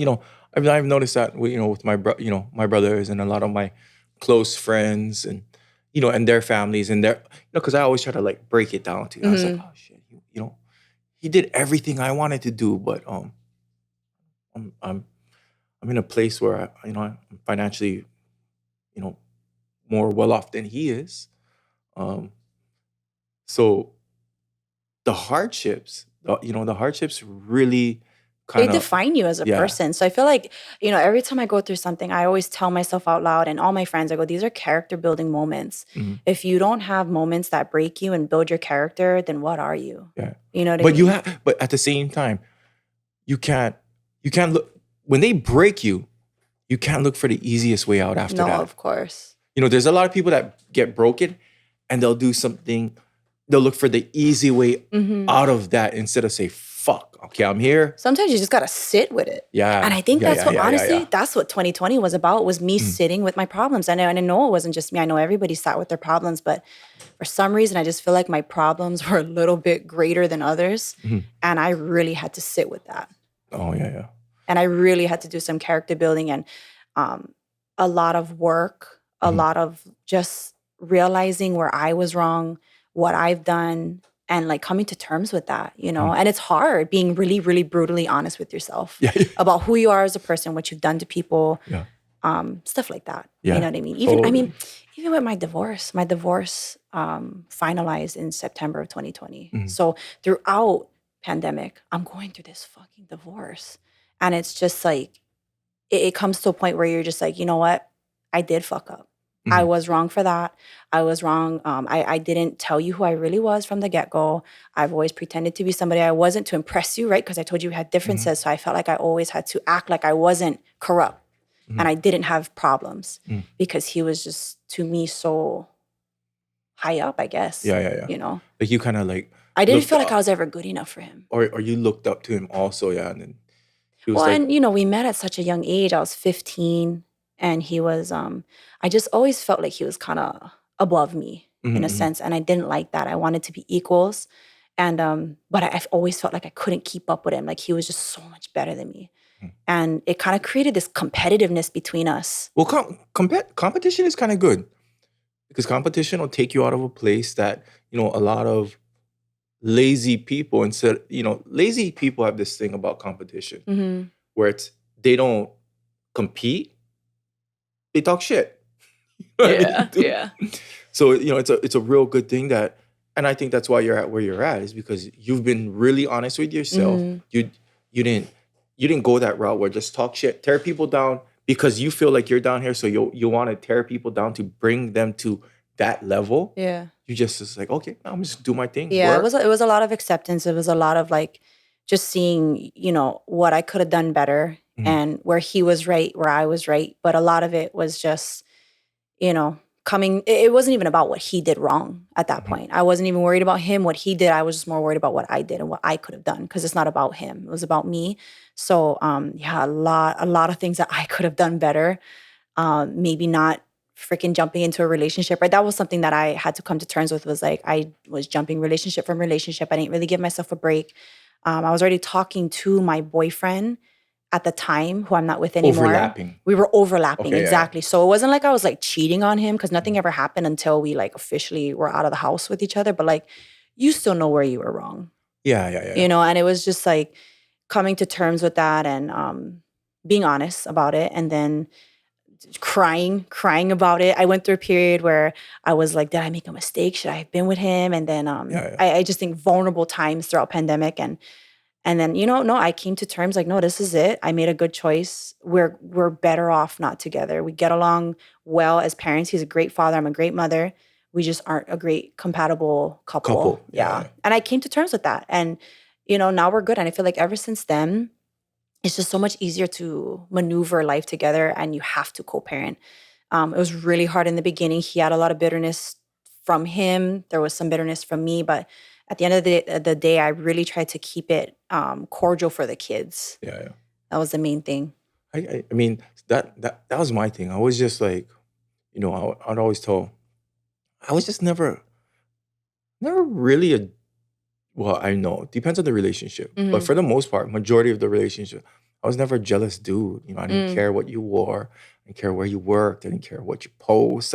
I've noticed that with my brothers and a lot of my close friends, and their families, and their because I always try to like break it down to. I was like, Hmm. oh shit, he did everything I wanted to do, but I'm I'm I'm in a place where I'm financially you know more well off than he is. Um, so the hardships really They kind of, define you as a yeah. person. So I feel like, every time I go through something, I always tell myself out loud and all my friends, I go, these are character building moments. Mhm. If you don't have moments that break you and build your character, then what are you? Yeah. You know what I But mean? but at the same time, you can't look when they break you, you can't look for the easiest way out after No, that. of course. There's a lot of people that get broken and they'll do something, they'll look for the easy way Hmm. out of that instead of say, fuck, okay, I'm here. Sometimes you just got to sit with it. And Yeah. I think Yeah, that's yeah, what, yeah, yeah, yeah. honestly, that's what 2020 was about, was me Mm. sitting with my problems. And I know it wasn't just me. I know everybody sat with their problems, but for some reason, I just feel like my problems were a little bit greater than others. Mhm. And I really had to sit with that. Oh, yeah, yeah. And I really had to do some character building and um, a lot of work, a Mhm. lot of just realizing where I was wrong, what I've done, and like coming to terms with that, Mhm. And it's hard being really, really brutally honest with yourself Yeah, yeah. about who you are as a person, what you've done to people, Yeah. stuff like that. You Yeah. know what I mean? Totally. Even with my divorce finalized in September of 2020. Mhm. So throughout pandemic, I'm going through this fucking divorce. And it's just like, it comes to a point where you're just like, you know what? I did fuck up. I Mhm. was wrong for that. I was wrong. I didn't tell you who I really was from the get-go. I've always pretended to be somebody I wasn't to impress you, right? Because I told you we had Mhm. differences. So I felt like I always had to act like I wasn't corrupt and Mhm. I didn't have problems Mhm. because he was just, to me, so high up, I guess. Yeah, yeah, yeah. Like you kind of like I didn't looked feel like I up, was ever good enough for him. or you looked up to him also, yeah. And then he was Well, like, and we met at such a young age. I was 15 and he was I just always felt like he was kind of above me in mhm, a mhm. sense, and I didn't like that. I wanted to be equals. And but I've always felt like I couldn't keep up with him. Like he was just so much better than me. Mhm. And it kind of created this competitiveness between us. Well, competition is kind of good because competition will take you out of a place that, a lot of lazy people lazy people have this thing about competition Hmm. where they don't compete, they talk shit. You know what I mean? Yeah, yeah. So, it's a real good thing that, and I think that's why you're at where you're at, is because you've been really honest with yourself. Hmm. You didn't go that route where just talk shit, tear people down because you feel like you're down here, so you want to tear people down to bring them to that level. Yeah. You just like, okay, I'm just do my thing, Yeah, work. it was a lot of acceptance. It was a lot of like just seeing, what I could have done better Mhm. and where he was right, where I was right. But a lot of it was just, coming. It wasn't even about what he did wrong at that Mhm. point. I wasn't even worried about him, what he did. I was just more worried about what I did and what I could have done because it's not about him. It was about me. So yeah, a lot of things that I could have done better. Maybe not freaking jumping into a relationship, right? That was something that I had to come to terms with, was like I was jumping relationship from relationship. I didn't really give myself a break. I was already talking to my boyfriend at the time, who I'm not with anymore. Overlapping. We were overlapping, Okay, yeah. exactly. So it wasn't like I was like cheating on him because nothing ever happened until we like officially were out of the house with each other. But like, you still know where you were wrong, Yeah, yeah, yeah. And it was just like coming to terms with that and being honest about it. And then crying about it. I went through a period where I was like, did I make a mistake? Should I have been with him? And then Yeah, yeah. I just think vulnerable times throughout pandemic and then no, I came to terms like, no, this is it. I made a good choice. We're better off not together. We get along well as parents. He's a great father. I'm a great mother. We just aren't a great compatible couple. Couple. Yeah, Yeah. yeah. And I came to terms with that. And now we're good. And I feel like ever since then, it's just so much easier to maneuver life together and you have to co-parent. It was really hard in the beginning. He had a lot of bitterness from him. There was some bitterness from me, but at the end of the day, I really tried to keep it cordial for the kids. Yeah, yeah. That was the main thing. I mean, that was my thing. I was just like, I'd always tell, I was just never really well, I know, it depends on the relationship. But Hmm. for the most part, majority of the relationship, I was never a jealous dude. I didn't Mm. care what you wore. I didn't care where you worked. I didn't care what you post.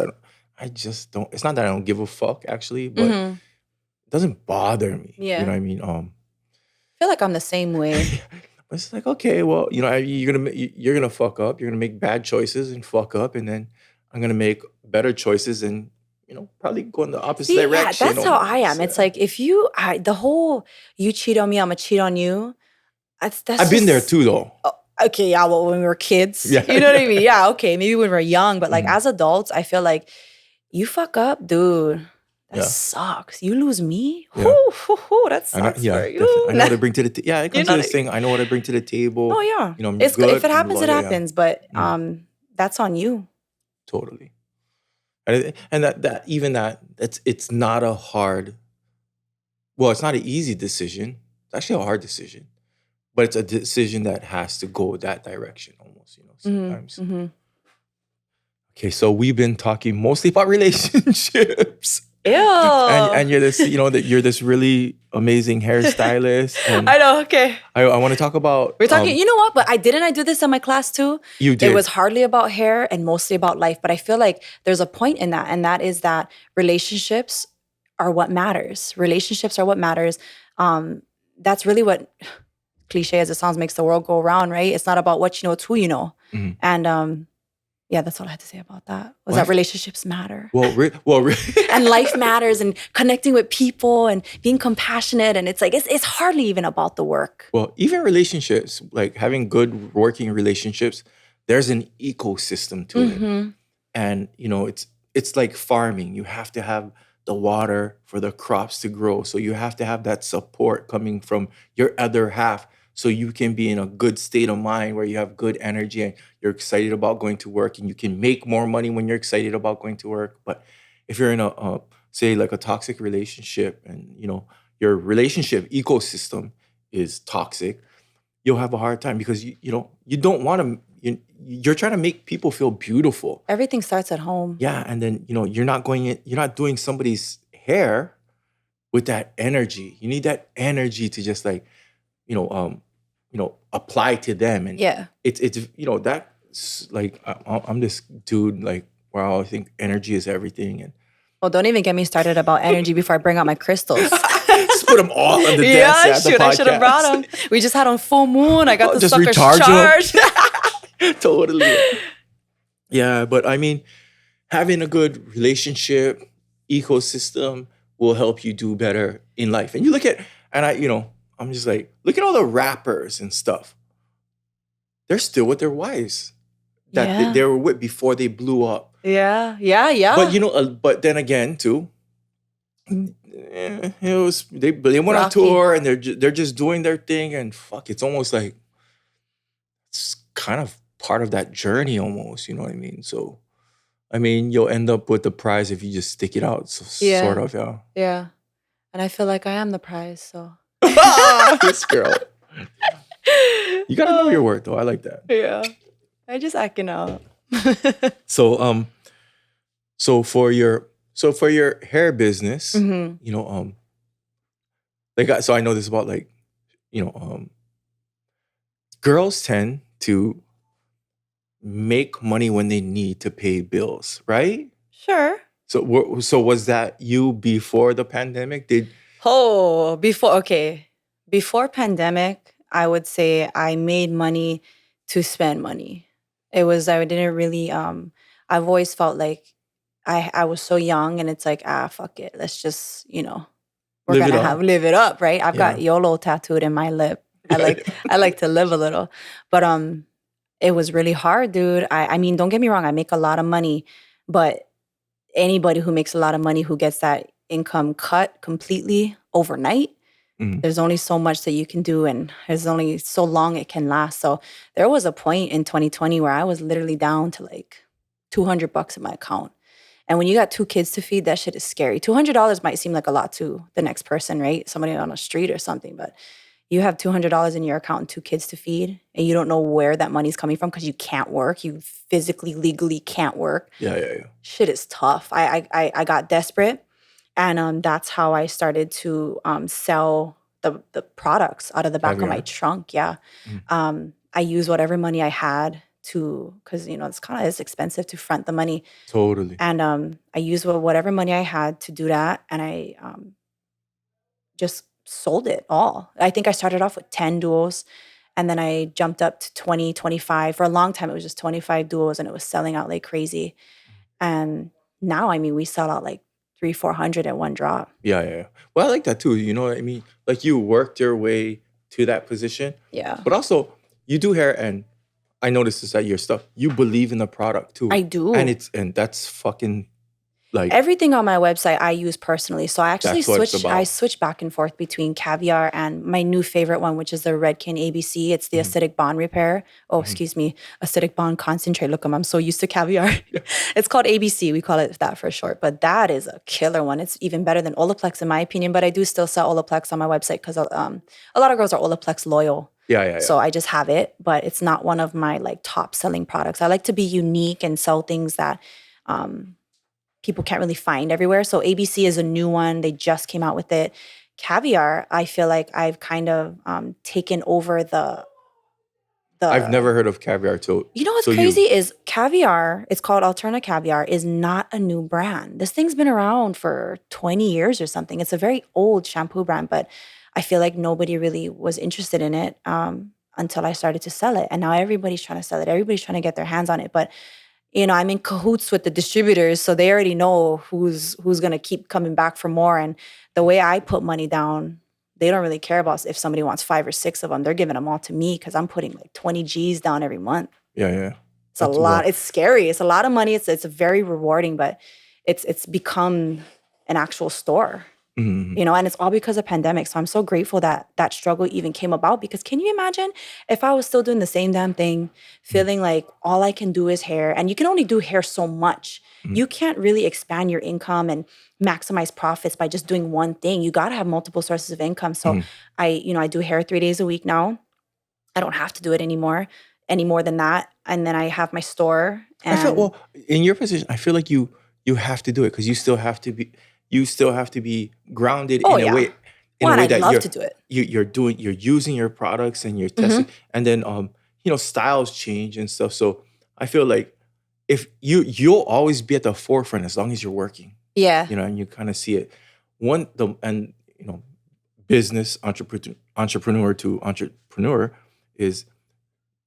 I just don't. It's not that I don't give a fuck, actually, but Hmm. it doesn't bother me. You know Yeah. what I mean? I feel like I'm the same way. But it's like, okay, well, you're gonna fuck up. You're gonna make bad choices and fuck up, and then I'm gonna make better choices and probably go in the opposite See, yeah, direction that's how I am. almost. It's Yeah. like if the whole you cheat on me, I'm gonna cheat on you. that's I've been there just too, though. okay. Yeah, well, when we were kids, Yeah, you know what I yeah. mean. Yeah, okay, maybe when we were young, but like Mhm. as adults, I feel like you fuck up, dude. That Yeah, sucks. You lose me. yeah. That I know, sucks yeah, for definitely. you. I know what I bring to the yeah. It You comes to know what this I mean? thing. I know what I bring to the Oh table. yeah, You know, I'm it's good if good. it I'm happens, it loyal. Yeah, happens. But mm, that's on you. totally. And that's it's not a hard. Well, it's not an easy decision. It's actually a hard decision, but it's a decision that has to go that direction almost. You know, sometimes. Mm-hmm. Okay, so we've been talking mostly about relationships. And Ew. you're this, you know, that you're this really amazing hairstylist, and I know. Okay. I want to talk about We're talking, you know what? But I do this in my class too. you It was did. hardly about hair and mostly about life. But I feel like there's a point in that, and that is that relationships are what matters. Relationships are what matters. That's really what cliche as it sounds makes the world go around, right? It's not about what you know, it's who you know. Mhm. And yeah, that's all I had to say about that. Was Well, that relationships matter. well, And life matters and connecting with people and being compassionate. And it's like it's hardly even about the work. well, even relationships, like having good working relationships, there's an ecosystem to it. Mm-hmm. And you know, it's like farming. You have to have the water for the crops to grow. So you have to have that support coming from your other half so you can be in a good state of mind where you have good energy and you're excited about going to work, and you can make more money when you're excited about going to work. But if you're in a say like a toxic relationship, and you know your relationship ecosystem is toxic, you'll have a hard time because you know you don't want to you're trying to make people feel beautiful. Everything starts at home. Yeah, and then you know you're not doing somebody's hair with that energy. You need that energy to just like you know apply to them. And Yeah. it's you know that's like I'm this dude like where I think energy is everything. And Well, don't even get me started about energy before I bring out my crystals. just put them all on the dance Yeah, at the shoot, I should have brought podcast. them. We just had on full moon. I got the Just suckers recharge 'em. charged. Totally. Yeah, but I mean, having a good relationship ecosystem will help you do better in life. And you look at, and you know, I'm just like, look at all the rappers and stuff. They're still with their wives that Yeah. they were with before they blew up. Yeah. Yeah. Yeah. But you know, but then again, too, it was they went on Rocky. tour and they're just doing their thing, and fuck, it's almost like it's kind of part of that journey almost. You know what I mean? So. I mean, you'll end up with the prize if you just stick it out, so, Yeah. sort of, yeah. Yeah. And I feel like I am the prize. So. This girl. You gotta know your worth, though. I like that. Yeah. I just acting out. So, for your hair business, Mhm. you know, like, so I know this about like, you know, girls tend to make money when they need to pay bills, right? Sure. So was that you before the pandemic? Before pandemic, I would say I made money to spend money. I didn't really I've always felt like I was so young and it's like, fuck it. Let's just, we're Live it gonna up. live it up, right? I've Yeah. got YOLO tattooed in my lip. I Yeah, like to live a little. But it was really hard, dude. I mean, don't get me wrong, I make a lot of money, but anybody who makes a lot of money who gets that income cut completely overnight, Mhm. there's only so much that you can do and there's only so long it can last. So there was a point in 2020 where I was literally down to like $200 in my account. And when you got 2 kids to feed, that shit is scary. $200 might seem like a lot to the next person, right? Somebody on the street or something, but you have $200 in your account and 2 kids to feed, and you don't know where that money's coming from because you can't work. You physically, legally can't work. yeah. Shit is tough. I got desperate, and that's how I started to sell the products out of the back of my Caviar. trunk. Yeah, Mhm. I used whatever money I had because it's expensive to front the money, Totally. and I used whatever money I had to do that, and I just sold it all. I think I started off with 10 duos and then I jumped up to 20, 25. For a long time, it was just 25 duos and it was selling out like crazy. And now, I mean, we sell out like 300, 400 at one drop. Yeah. Well, I like that too. You know what I mean? Like you worked your way to that position. Yeah. But also, you do hair, and I noticed this at your stuff. You believe in the product too, I and do. that's fucking like Everything on my website I use personally. So I actually that's what it's I about. switch back and forth between Caviar and my new favorite one, which is the Redken ABC. It's the Mhm, acidic bond repair. Oh, mhm. excuse me, acidic bond concentrate. Look, I'm so used to Caviar. Yeah. It's called ABC. We call it that for short. But that is a killer one. It's even better than Olaplex in my opinion. But I do still sell Olaplex on my website because a lot of girls are Olaplex loyal. Yeah, yeah, yeah. So I just have it, but it's not one of my like top selling products. I like to be unique and sell things that um, people can't really find everywhere. So ABC is a new one. They just came out with it. Caviar, I feel like I've kind of taken over I've the never heard of caviar you know what's till you. crazy is Caviar, it's called Alterna Caviar, is not a new brand. This thing's been around for 20 years or something. It's a very old shampoo brand, but I feel like nobody really was interested in it until I started to sell it. And now everybody's trying to sell it. Everybody's trying to get their hands on it. But I'm in cahoots with the distributors, so they already know who's gonna keep coming back for more. And the way I put money down, they don't really care about if somebody wants 5 or 6 of them. They're giving them all to me because I'm putting like 20 G's down every month. Yeah, yeah. It's a That's lot. well. It's scary. It's a lot of money. It's very rewarding, but it's become an actual store. Mhm. And it's all because of pandemic. So I'm so grateful that that struggle even came about because can you imagine if I was still doing the same damn thing, Mhm. feeling like all I can do is hair and you can only do hair so much. Mhm. You can't really expand your income and maximize profits by just doing one thing. You got to have multiple sources of income. So Mhm. I do hair 3 days a week now. I don't have to do it anymore, any more than that. And then I have my store I feel and well in your position. I feel like you have to do it because you still have to be grounded oh in yeah. a Well, and way I'd that love to do it. you're using your products and you're testing, Hmm. and then styles change and stuff. So I feel like if you'll always be at the forefront as long as you're working, Yeah. and you kind of see it. One the and business entrepreneur to entrepreneur is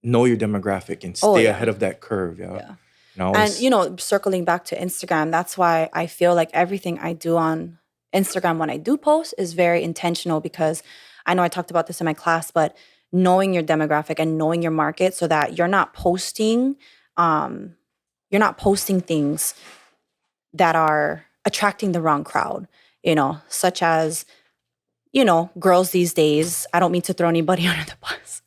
know your demographic and Oh stay yeah. ahead of that curve. Yeah. Yeah. And And always. circling back to Instagram, that's why I feel like everything I do on Instagram when I do post is very intentional because I know I talked about this in my class, but knowing your demographic and knowing your market so that um you're not posting things that are attracting the wrong crowd, such as, girls these days. I don't mean to throw anybody under the bus.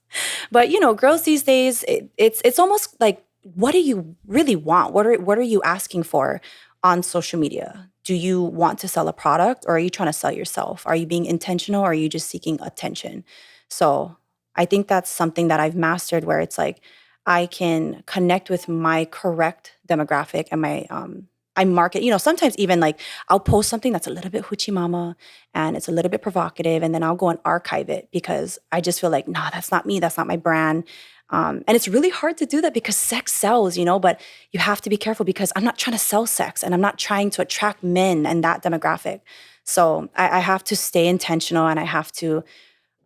But girls these days, it's almost like, what do you really want? What are you asking for on social media? Do you want to sell a product or are you trying to sell yourself? Are you being intentional or are you just seeking attention? So I think that's something that I've mastered where it's like I can connect with my correct demographic and my I market, sometimes even like I'll post something that's a little bit hoochie mama and it's a little bit provocative and then I'll go and archive it because I just feel like, nah, that's not me. That's not my brand. And it's really hard to do that because sex sells, but you have to be careful because I'm not trying to sell sex and I'm not trying to attract men and that demographic. So I have to stay intentional and I have to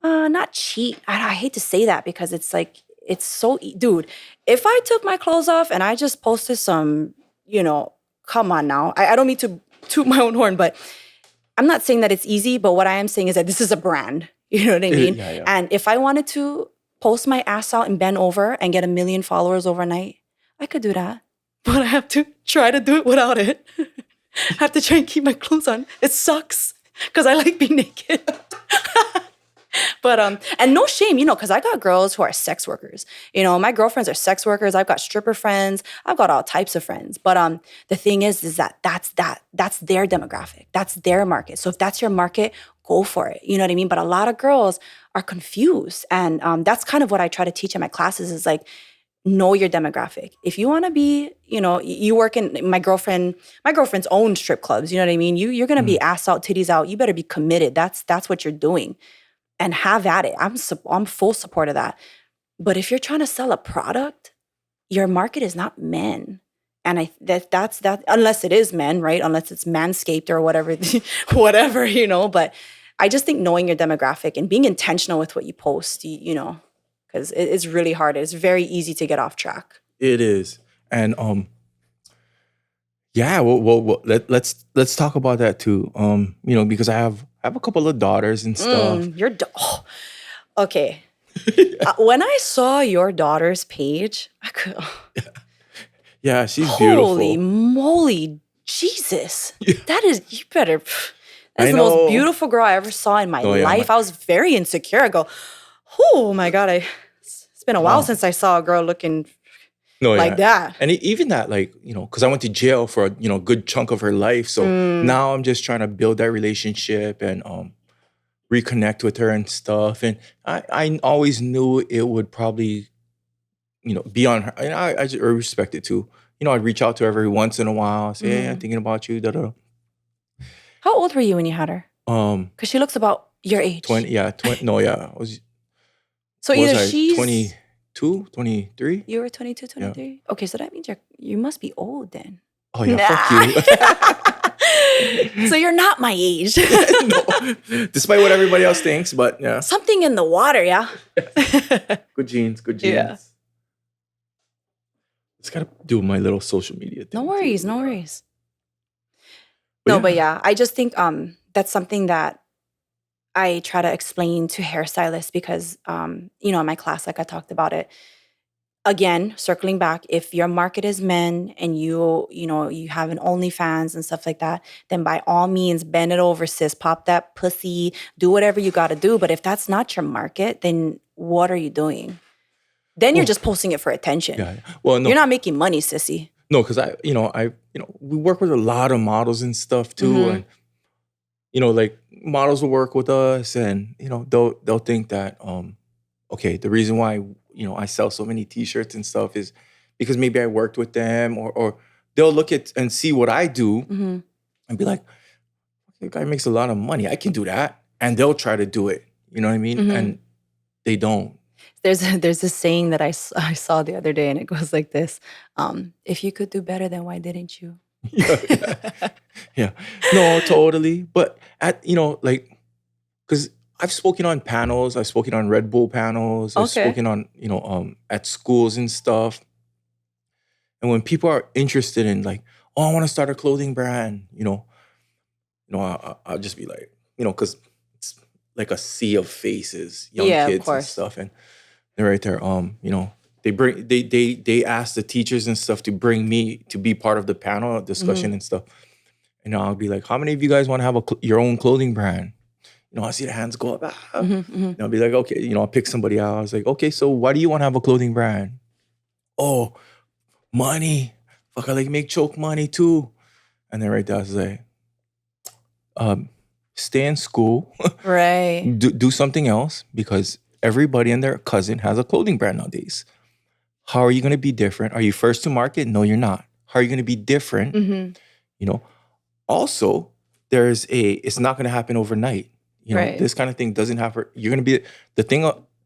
not cheat. I hate to say that because it's like, it's so, dude, if I took my clothes off and I just posted some, come on now. I don't mean to toot my own horn, but I'm not saying that it's easy, but what I am saying is that this is a brand. You know what I mean? Yeah, yeah. And if I wanted to post my ass out and bend over and get 1 million followers overnight, I could do that. But I have to try to do it without it. I have to try and keep my clothes on. It sucks because I like being naked. But and no shame, because I got girls who are sex workers. My girlfriends are sex workers. I've got stripper friends. I've got all types of friends. But the thing is that that's their demographic. That's their market. So if that's your market, go for it. You know what I mean? But a lot of girls are confused, and that's kind of what I try to teach in my classes is like know your demographic. If you want to be, you work in my girlfriend's own strip clubs. You know what I mean? You're gonna Mhm. be ass out, titties out. You better be committed. That's what you're doing and have at it. I'm full support of that. But if you're trying to sell a product, your market is not men. And that's that unless it is men, right? Unless it's manscaped or whatever, whatever, But I just think knowing your demographic and being intentional with what you post, because it's really hard. It's very easy to get off track. It is, and yeah. Let's talk about that too. Because I have a couple of daughters and stuff. You're. Oh, Okay. When I saw your daughter's page, I could, Yeah, she's holy beautiful. moly, Jesus. Yeah, That is, you better, that's I the most know. beautiful girl I ever saw in my No, yeah, life. I was very insecure. I go, oh my God, it's been a while um, since I saw a girl looking no, like yeah. that. And even that, like, because I went to jail for a good chunk of her life. So Mm, now I'm just trying to build that relationship and reconnect with her and stuff. And I always knew it would probably, be on her. And I just respect it too. I'd reach out to her every once in a while, say, hey, I'm mhm. thinking about you, da da. How old were you when you had her? Um, Because she looks about your age. 20, yeah, 20, no, yeah. So Was either I she's, 22, 23? you were 22, Yeah. 23. Okay, so that means you must be old then. Oh, yeah, fuck Nah. you. So you're not my age. No, despite what everybody else thinks, but yeah. Something in the water, yeah? Good genes, good Yeah. genes. Just gotta do my little social media No thing worries, too. no Yeah. worries. But No, but yeah. yeah, I just think that's something that I try to explain to hairstylists because in my class, like I talked about it. Again, circling back, if your market is men and you have an OnlyFans and stuff like that, then by all means, bend it over, sis. Pop that pussy, do whatever you got to do. But if that's not your market, then what are you doing? Then you're Well, just posting it for attention. yeah. Well, You're no, not making money, sissy. no, because we work with a lot of models and stuff too, Mm-hmm. and like models will work with us, and they'll think that okay, the reason why I sell so many T-shirts and stuff is because maybe I worked with them, or they'll look at and see what I do Mm-hmm. and be like, the guy makes a lot of money, I can do that, and they'll try to do it. You know what I mean? Mm-hmm. And they don't. There's this saying that I saw the other day, and it goes like this: if you could do better, then why didn't you? Yeah, yeah, yeah. No, totally. But like, because I've spoken on panels, I've spoken on Red Bull panels, I've Okay. spoken on at schools and stuff. And when people are interested in like, oh, I want to start a clothing brand, I'll just be like, because it's like a sea of faces, young Yeah, of kids and course. stuff, and they're right there. They ask the teachers and stuff to bring me to be part of the panel Mm-hmm. discussion and stuff. And I'll be like, how many of you guys want to have your own clothing brand? I see the hands go up. Ah. Mm-hmm. Mm-hmm. And I'll be like, okay, I'll pick somebody out. I was like, okay, so why do you want to have a clothing brand? Oh, money. Fuck, I like make choke money too. And then right there, I was like, stay in school, Right. do something else because everybody and their cousin has a clothing brand nowadays. How are you going to be different? Are you first to market? No, you're not. How are you going to be different? Mm-hmm. You know, also, it's not going to happen overnight. Right. This kind of thing doesn't happen. You're going to be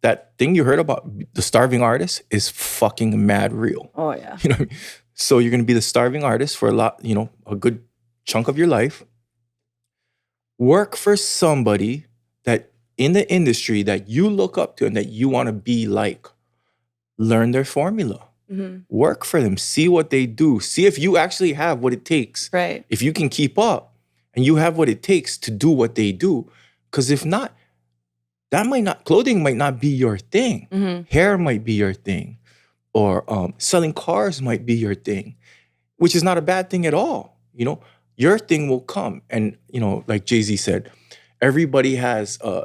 that thing you heard about the starving artist is fucking mad real. Oh yeah. You know what I mean? So you're going to be the starving artist for a good chunk of your life. Work for somebody that in the industry that you look up to and that you want to be like. Learn their formula. Mm-hmm. Work for them. See what they do. See if you actually have what it takes. Right. If you can keep up and you have what it takes to do what they do. Because if not, clothing might not be your thing. Mm-hmm. Hair might be your thing. Or selling cars might be your thing, which is not a bad thing at all. Your thing will come. And, like Jay-Z said, everybody has a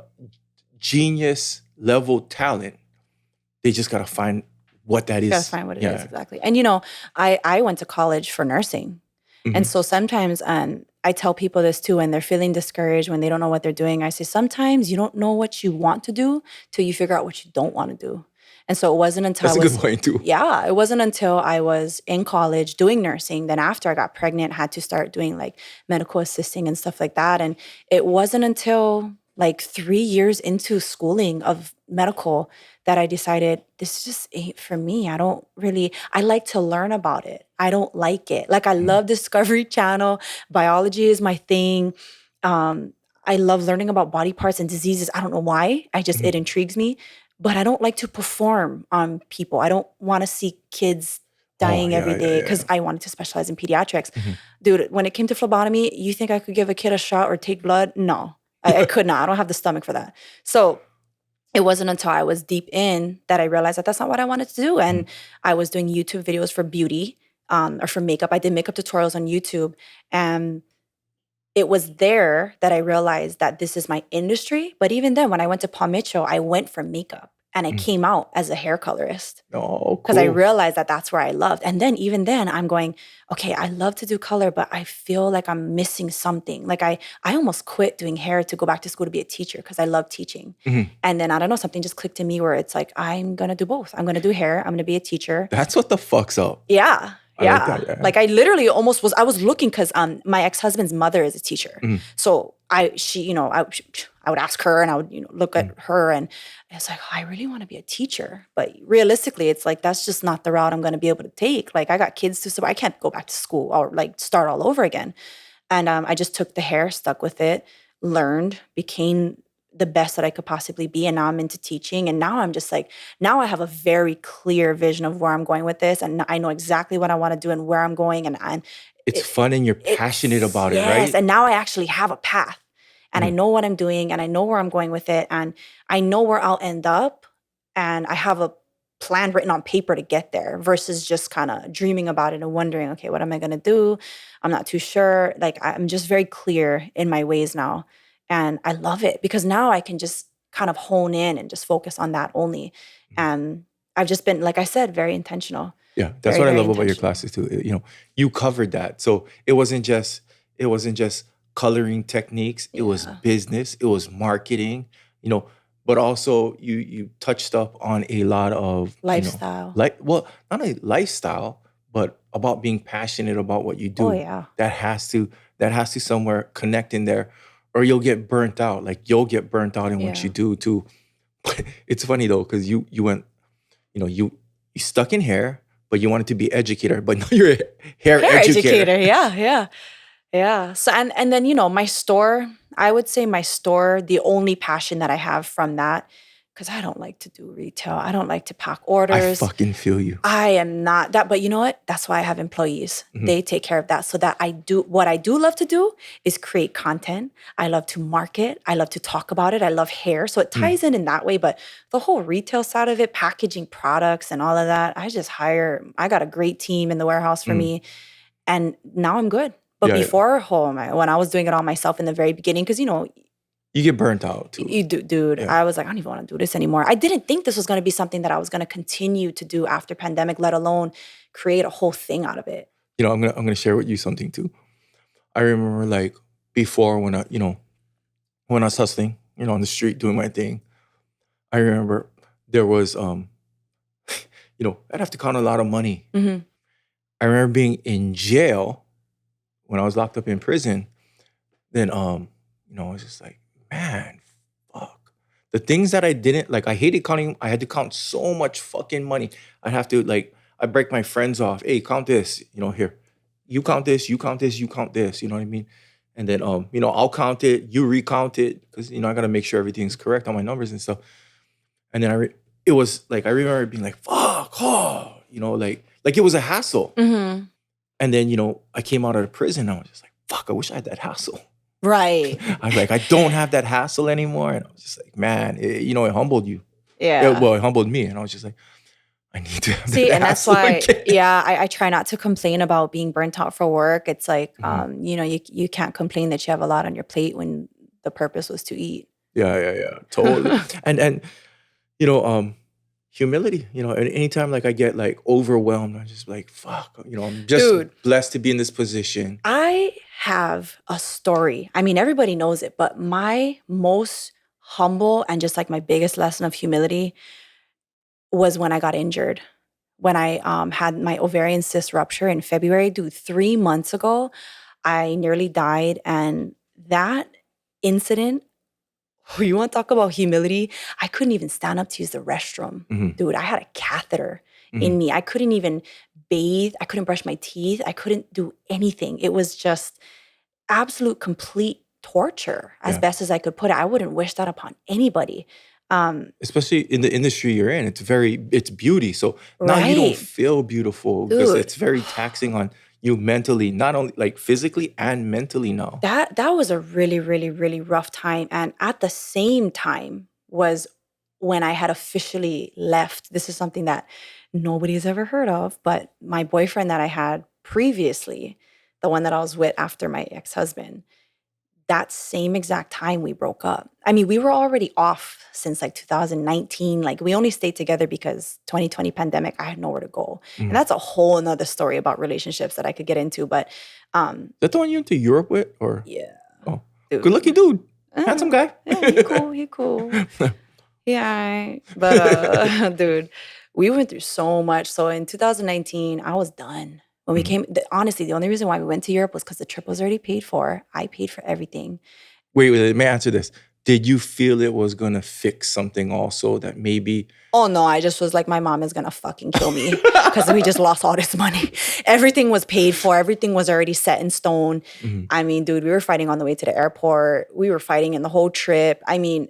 genius level talent. They just got to find what that is. Gotta find what it is exactly. And I went to college for nursing. Mm-hmm. And so sometimes I tell people this too when they're feeling discouraged, when they don't know what they're doing. I say, sometimes you don't know what you want to do till you figure out what you don't want to do. And so it wasn't until That's a good point too. Yeah, it wasn't until I was in college doing nursing. Then after I got pregnant, had to start doing like medical assisting and stuff like that. And it wasn't until like 3 years into schooling of medical that I decided this just ain't for me. I like to learn about it. I don't like it. Like I love Discovery Channel. Biology is my thing. I love learning about body parts and diseases. I don't know why. It intrigues me. But I don't like to perform on people. I don't want to see kids dying every day because I wanted to specialize in pediatrics. Mm-hmm. Dude, when it came to phlebotomy, you think I could give a kid a shot or take blood? No, I could not. I don't have the stomach for that. So it wasn't until I was deep in that I realized that that's not what I wanted to do. And I was doing YouTube videos for beauty, or for makeup. I did makeup tutorials on YouTube. And it was there that I realized that this is my industry. But even then, when I went to Palm Mitchell, I went for makeup and I Mm. came out as a hair colorist Oh, because I cool. realized that that's where I loved. And then even then, I'm going, okay, I love to do color, but I feel like I'm missing something. Like I almost quit doing hair to go back to school to be a teacher because I love teaching. Mhm. And then I don't know, something just clicked in me where it's like, I'm gonna do both. I'm gonna do hair. I'm gonna be a teacher. That's what the fuck's up. Yeah. I like Yeah. that. Yeah. Like I literally almost was, I was looking because my ex-husband's mother is a teacher. Mhm. So I would ask her and I would, look Mm. at her and it's like, oh, I really want to be a teacher. But realistically, it's like, that's just not the route I'm going to be able to take. Like I got kids to support. I can't go back to school or like start all over again. And I just took the hair, stuck with it, learned, became the best that I could possibly be. And now I'm into teaching. And now I'm just like, now I have a very clear vision of where I'm going with this. And I know exactly what I want to do and where I'm going. And It's it, fun and you're passionate about it, yes. right? And now I actually have a path and I Mhm. know what I'm doing and I know where I'm going with it. And I know where I'll end up. And I have a plan written on paper to get there versus just kind of dreaming about it and wondering, okay, what am I going to do? I'm not too sure. Like I'm just very clear in my ways now. And I love it because now I can just kind of hone in and just focus on that only. Mhm. And I've just been, like I said, very intentional. Yeah, that's Very, what I very love about your intentional. classes too. You covered that. So it wasn't just coloring techniques, it was Yeah. business, it was marketing, but also you touched up on a lot of, Lifestyle. like, well, not a lifestyle, but about being passionate about what you Oh, do. yeah. That has to somewhere connect in there, or you'll get burnt out. Like you'll get burnt out in what you Yeah. do too. It's funny though, because you went, you stuck in hair, but you wanted to be educator, but now you're a hair Hair educator. educator. Yeah. Yeah. Yeah. So and then my store, I would say my store, the only passion that I have from that, because I don't like to do retail. I don't like to pack I orders. fucking feel you. I am not that, but you know what? That's why I have employees. Mhm. They take care of that so that I do what I do love to do is create content. I love to market. I love to talk about it. I love hair. So it Mm. ties in that way. But the whole retail side of it, packaging products and all of that, I got a great team in the warehouse for Mm. me. And now I'm good. But Yeah, yeah. before home, when I was doing it all myself in the very beginning, because You get burnt out too. you do, dude, Yeah. I was like, I don't even want to do this anymore. I didn't think this was going to be something that I was going to continue to do after pandemic, let alone create a whole thing out of it. I'm gonna share with you something too. I remember like before when I was hustling, on the street doing my thing. I remember there was I'd have to count a lot of money. Hmm. I remember being in jail when I was locked up in prison. Then I was just like, man, fuck. The things that I didn't like, I hated counting. I had to count so much fucking money. I'd have to I break my friends off. Hey, count this. Here, you count this. You count this. You count this. You know what I mean? And then I'll count it. You recount it because I gotta make sure everything's correct on my numbers and stuff. And then it was like I remember being like, fuck, oh, like it was a hassle. Hmm. And then I came out of the prison. And I was just like, fuck, I wish I had that hassle. Right. I was like, I don't have that hassle anymore. And I was just like, man, it humbled you. Yeah. Well, it humbled me. And I was just like, I need to have See, that and that's hassle why, again. yeah, I try not to complain about being burnt out for work. It's like, Mhm. you can't complain that you have a lot on your plate when the purpose was to eat. Yeah, totally. And humility, and anytime like I get like overwhelmed, I'm just like, fuck, I'm just Dude, blessed to be in this position. I have a story. I mean, everybody knows it, but my most humble and just like my biggest lesson of humility was when I got injured. When I had my ovarian cyst rupture in February, dude, 3 months ago, I nearly died. And that incident, you want to talk about humility? I couldn't even stand up to use the restroom. Mhm, Dude, I had a catheter mhm. in me. I couldn't even bathe. I couldn't brush my teeth. I couldn't do anything. It was just absolute complete torture as Yeah. best as I could put it. I wouldn't wish that upon anybody. Um, Especially in the industry you're in, it's beauty. So now you don't right. feel beautiful because Dude, it's very taxing on you mentally, not only like physically and mentally now. that was a really, really, really rough time. And at the same time was when I had officially left, this is something that nobody's ever heard of, but my boyfriend that I had previously, the one that I was with after my ex-husband, that same exact time we broke up. I mean, we were already off since like 2019. Like we only stayed together because 2020 pandemic, I had nowhere to go. And Mm. that's a whole another story about relationships that I could get into. But Is that the one you went to Europe with, or yeah, oh, good looking dude. dude, handsome guy. Yeah, he cool. He cool. Yeah. But dude, we went through so much. So in 2019, I was done. When we Mhm. came, honestly, the only reason why we went to Europe was because the trip was already paid for. I paid for everything. Wait, let me answer this. Did you feel it was gonna fix something also that maybe? Oh no, I just was like, my mom is gonna fucking kill me because we just lost all this money. Everything was paid for, everything was already set in stone. Mhm. I mean, dude, we were fighting on the way to the airport. We were fighting in the whole trip. I mean,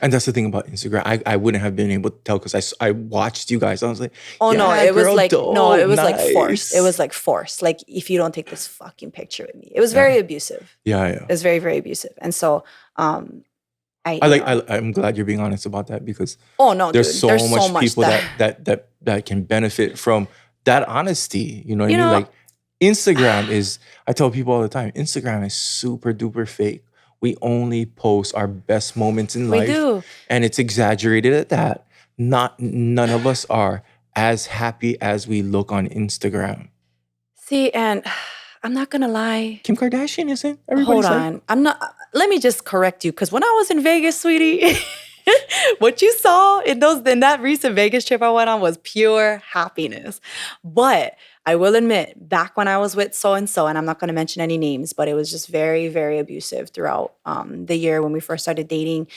And that's the thing about Instagram. I wouldn't have been able to tell because I watched you guys. I was like, oh no, yeah, it was girl, like, no, it dope, was like forced. It nice. was like forced. Like, if you don't take this fucking picture with me. It was very Yeah, abusive. yeah, It yeah. was very, very abusive. And so I like. I'm glad you're being honest about that because oh no, there's dude, there's so so much much people that, that can benefit from that honesty. You know what I you mean? know, Like Instagram is. I tell people all the time. Instagram is super duper fake. We only post our best moments in we life, do. and it's exaggerated at that. None of us are as happy as we look on Instagram. See, and I'm not gonna lie. Kim Kardashian isn't. Hold Everybody's like, on. I'm not let me just correct you because when I was in Vegas, sweetie, what you saw in that recent Vegas trip I went on was pure happiness. But I will admit, back when I was with so and so, and I'm not going to mention any names, but it was just very, very abusive throughout the year when we first started dating.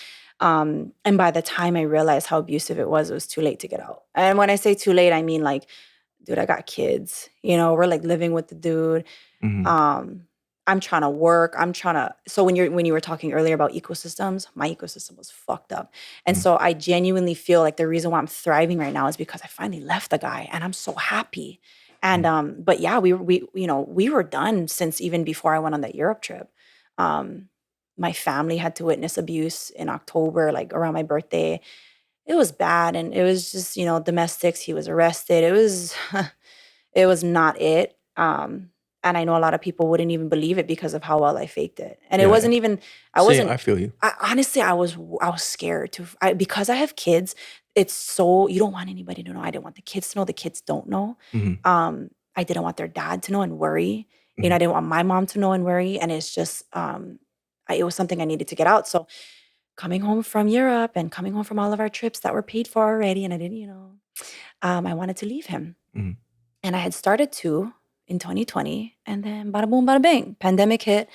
And by the time I realized how abusive it was too late to get out. And when I say too late, I mean like, dude, I got kids. You know, we're like living with the dude. mhm, Um, I'm trying to work. I'm trying to. So when you were talking earlier about ecosystems, my ecosystem was fucked up, and mhm, so I genuinely feel like the reason why I'm thriving right now is because I finally left the guy, and I'm so happy. And mhm, but yeah, we were done since even before I went on that Europe trip. Um, my family had to witness abuse in October, like around my birthday. It was bad, and it was just domestics. He was arrested. It was it was not it. And I know a lot of people wouldn't even believe it because of how well I faked it. And it yeah, yeah. wasn't even, I Same. wasn't, I feel you. honestly, I was scared to, because I have kids. It's you don't want anybody to know. I didn't want the kids to know. The kids don't know. Mhm, I didn't want their dad to know and worry. mhm. I didn't want my mom to know and worry. And it's just, it was something I needed to get out. So coming home from Europe and coming home from all of our trips that were paid for already, and I didn't, I wanted to leave him. Mhm. And I had started to in 2020, and then bada boom, bada bing, pandemic hit,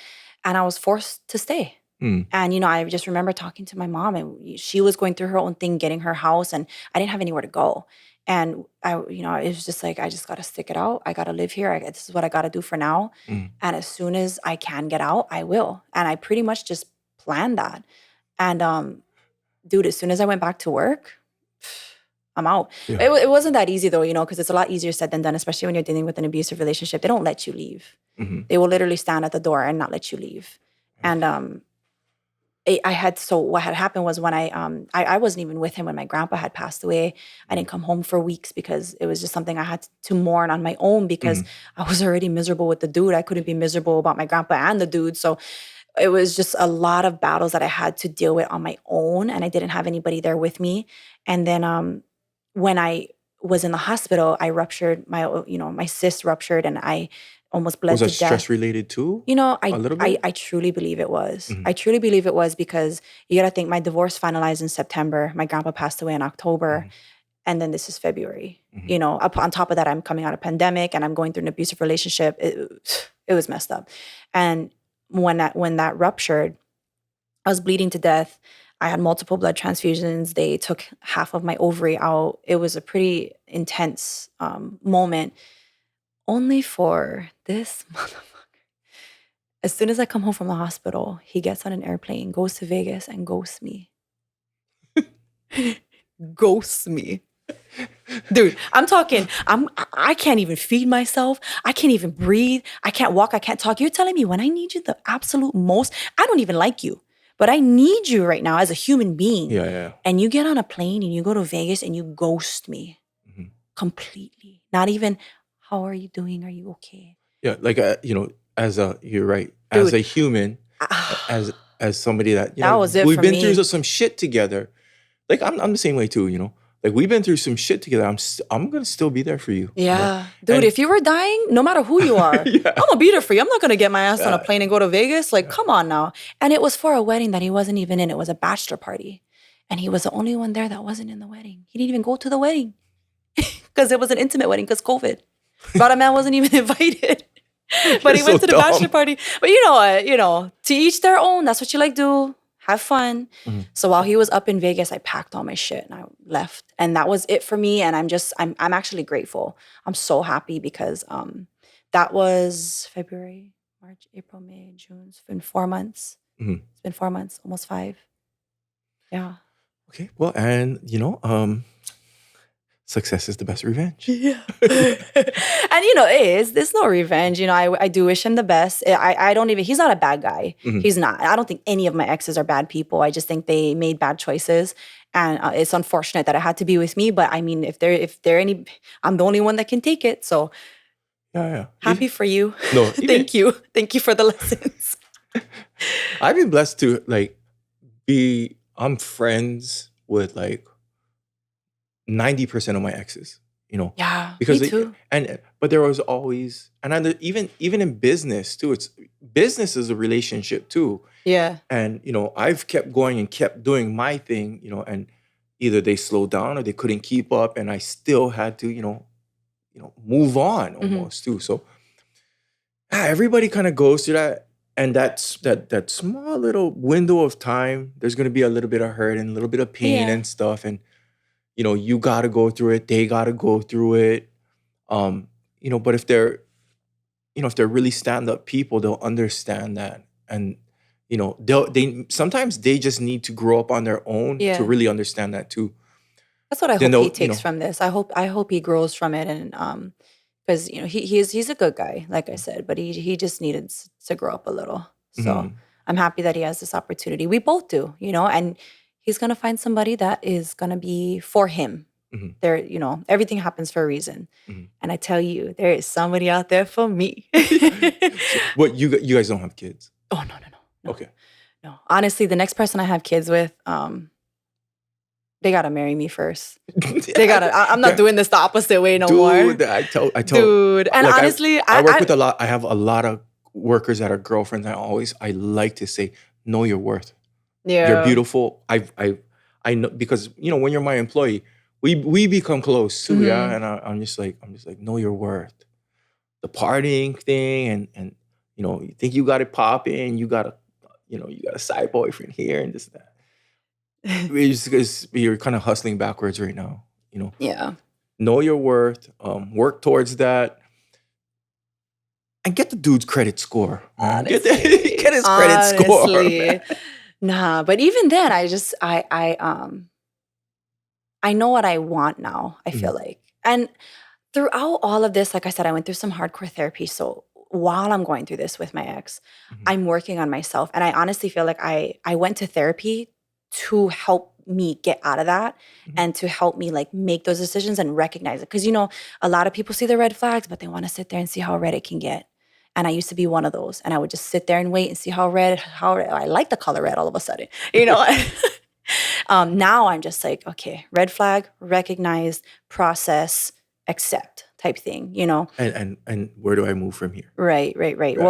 and I was forced to stay. Mm. And I just remember talking to my mom, and she was going through her own thing, getting her house, and I didn't have anywhere to go. And it was just like, I just got to stick it out. I got to live here. This is what I got to do for now. Mm. And as soon as I can get out, I will. And I pretty much just planned that. And dude, as soon as I went back to work, I'm out. Yeah. It wasn't that easy though, because it's a lot easier said than done, especially when you're dealing with an abusive relationship. They don't let you leave. Mhm. They will literally stand at the door and not let you leave. And what had happened was when I wasn't even with him when my grandpa had passed away. I didn't come home for weeks because it was just something I had to mourn on my own because Mhm. I was already miserable with the dude. I couldn't be miserable about my grandpa and the dude. So it was just a lot of battles that I had to deal with on my own, and I didn't have anybody there with me. And then when I was in the hospital, I ruptured my cyst ruptured, and I almost Was bled that to death. stress related too? I A little I bit? I truly believe it was. Mhm. I truly believe it was because you got to think my divorce finalized in September. My grandpa passed away in October, Mhm. and then this is February. Mhm. On top of that, I'm coming out of pandemic and I'm going through an abusive relationship. It was messed up. And when that ruptured, I was bleeding to death. I had multiple blood transfusions. They took half of my ovary out. It was a pretty intense moment, only for this motherfucker. As soon as I come home from the hospital, he gets on an airplane, goes to Vegas, and ghosts me. Ghosts me. Dude, I'm talking, I can't even feed myself. I can't even breathe. I can't walk. I can't talk. You're telling me when I need you the absolute most, I don't even like you. but I need you right now as a human being. Yeah. And you get on a plane and you go to Vegas and you ghost me Mhm. completely. Not even, how are you doing? Are you okay? Yeah, like you're right. As Dude, a human, ah, as somebody that that was it we've for been through me. some shit together. Like I'm the same way too. Like we've been through some shit together. I'm gonna still be there for you. Yeah. Dude, And if you were dying, no matter who you are, yeah, I'm gonna be there for you. I'm not gonna get my ass on a yeah, plane and go to Vegas. Like, yeah. come on now. And it was for a wedding that he wasn't even in. It was a bachelor party. And he was the only one there that wasn't in the wedding. He didn't even go to the wedding because it was an intimate wedding because COVID. Brother man wasn't even invited. But You're he so went to the bachelor dumb. party. But you know what? To each their own. That's what you like do. Have fun. Mhm. So while he was up in Vegas, I packed all my shit and I left. And that was it for me. And I'm actually grateful. I'm so happy because that was February, March, April, May, June. It's been 4 months. Mhm. It's been 4 months, almost 5. Yeah. Okay, well, and success is the best revenge. Yeah. And there's no revenge. I do wish him the best. I don't even, he's not a bad guy. Mhm. He's not. I don't think any of my exes are bad people. I just think they made bad choices. And it's unfortunate that it had to be with me. But I mean, if they're any, I'm the only one that can take it. So Yeah. happy for you. No, even Thank you. Thank you for the lessons. I've been blessed to I'm friends with like 90% of my exes, Yeah, because me too. but there was always, and even in business too, business is a relationship too. Yeah. And I've kept going and kept doing my thing, and either they slowed down or they couldn't keep up, and I still had to, move on Mhm. almost too. So everybody kind of goes through that, and that small little window of time. There's going to be a little bit of hurt and a little bit of pain Yeah. and stuff, and you got to go through it. They got to go through it. But if they're really stand-up people, they'll understand that. And they sometimes they just need to grow up on their own to Yeah. really understand that too. That's what I Then hope he they'll, takes from this. I hope he grows from it, and because he's a good guy, like I said, but he just needed to grow up a little. So Mhm. I'm happy that he has this opportunity. We both do, and he's gonna find somebody that is gonna be for him. Mhm. There, everything happens for a reason, Mhm. and I tell you, there is somebody out there for me. So, what you guys don't have kids? Oh no. Okay. No. Honestly, the next person I have kids with, they gotta marry me first. They gotta. I'm not doing this the opposite way no more. Dude, I tell, Dude. And like honestly, I work with a lot. I have a lot of workers that are girlfriends. I like to say, know your worth. You're yeah. beautiful. I know, because when you're my employee, we become close too, yeah. Mhm. And I'm just like, know your worth. The partying thing, and you think you got it popping, you got a side boyfriend here and this and that. It's just 'cause you're kind of hustling backwards right now. Yeah. Know your worth. Work towards that, and get the dude's credit score. Man. Honestly. Get his credit score, man. Nah, but even then, I know what I want now, I feel Mhm. like. And throughout all of this, like I said, I went through some hardcore therapy. So while I'm going through this with my ex, Mhm. I'm working on myself. And I honestly feel like I went to therapy to help me get out of that Mhm. and to help me like make those decisions and recognize it. Because a lot of people see the red flags, but they want to sit there and see how red it can get. And I used to be one of those. And I would just sit there and wait and see how I like the color red all of a sudden, Now I'm just like, okay, red flag, recognize, process, accept type thing. And where do I move from here? Right. Yeah,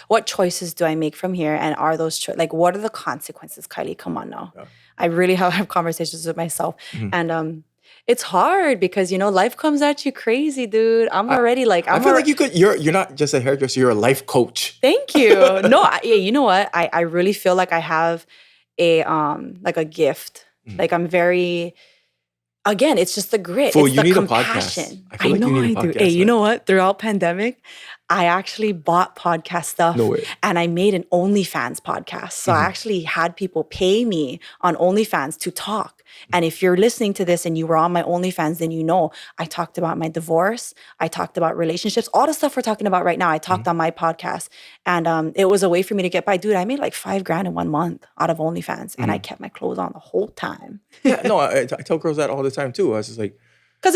What choices do I make from here? And are those like what are the consequences, Kylie? Come on now. yeah. I really have conversations with myself. Mhm. And it's hard because life comes at you crazy, dude. I feel like you're not just a hairdresser, you're a life coach. Thank you. No, yeah, you know what? I really feel like I have a gift. Mhm. Like I'm very, again, it's just the grit. Fool, It's you the need a podcast. compassion. I feel I like you know need a I do. Hey, podcast, you man. know what? Throughout pandemic, I actually bought podcast stuff No way. and I made an OnlyFans podcast. So I Mhm. actually had people pay me on OnlyFans to talk. And if you're listening to this and you were on my OnlyFans, then you know I talked about my divorce. I talked about relationships, all the stuff we're talking about right now. I talked on my podcast. And it was a way for me to get by. Dude, I made like $5,000 in 1 month out of OnlyFans. And I kept my clothes on the whole time. Yeah, no, I tell girls that all the time too. I was just like, because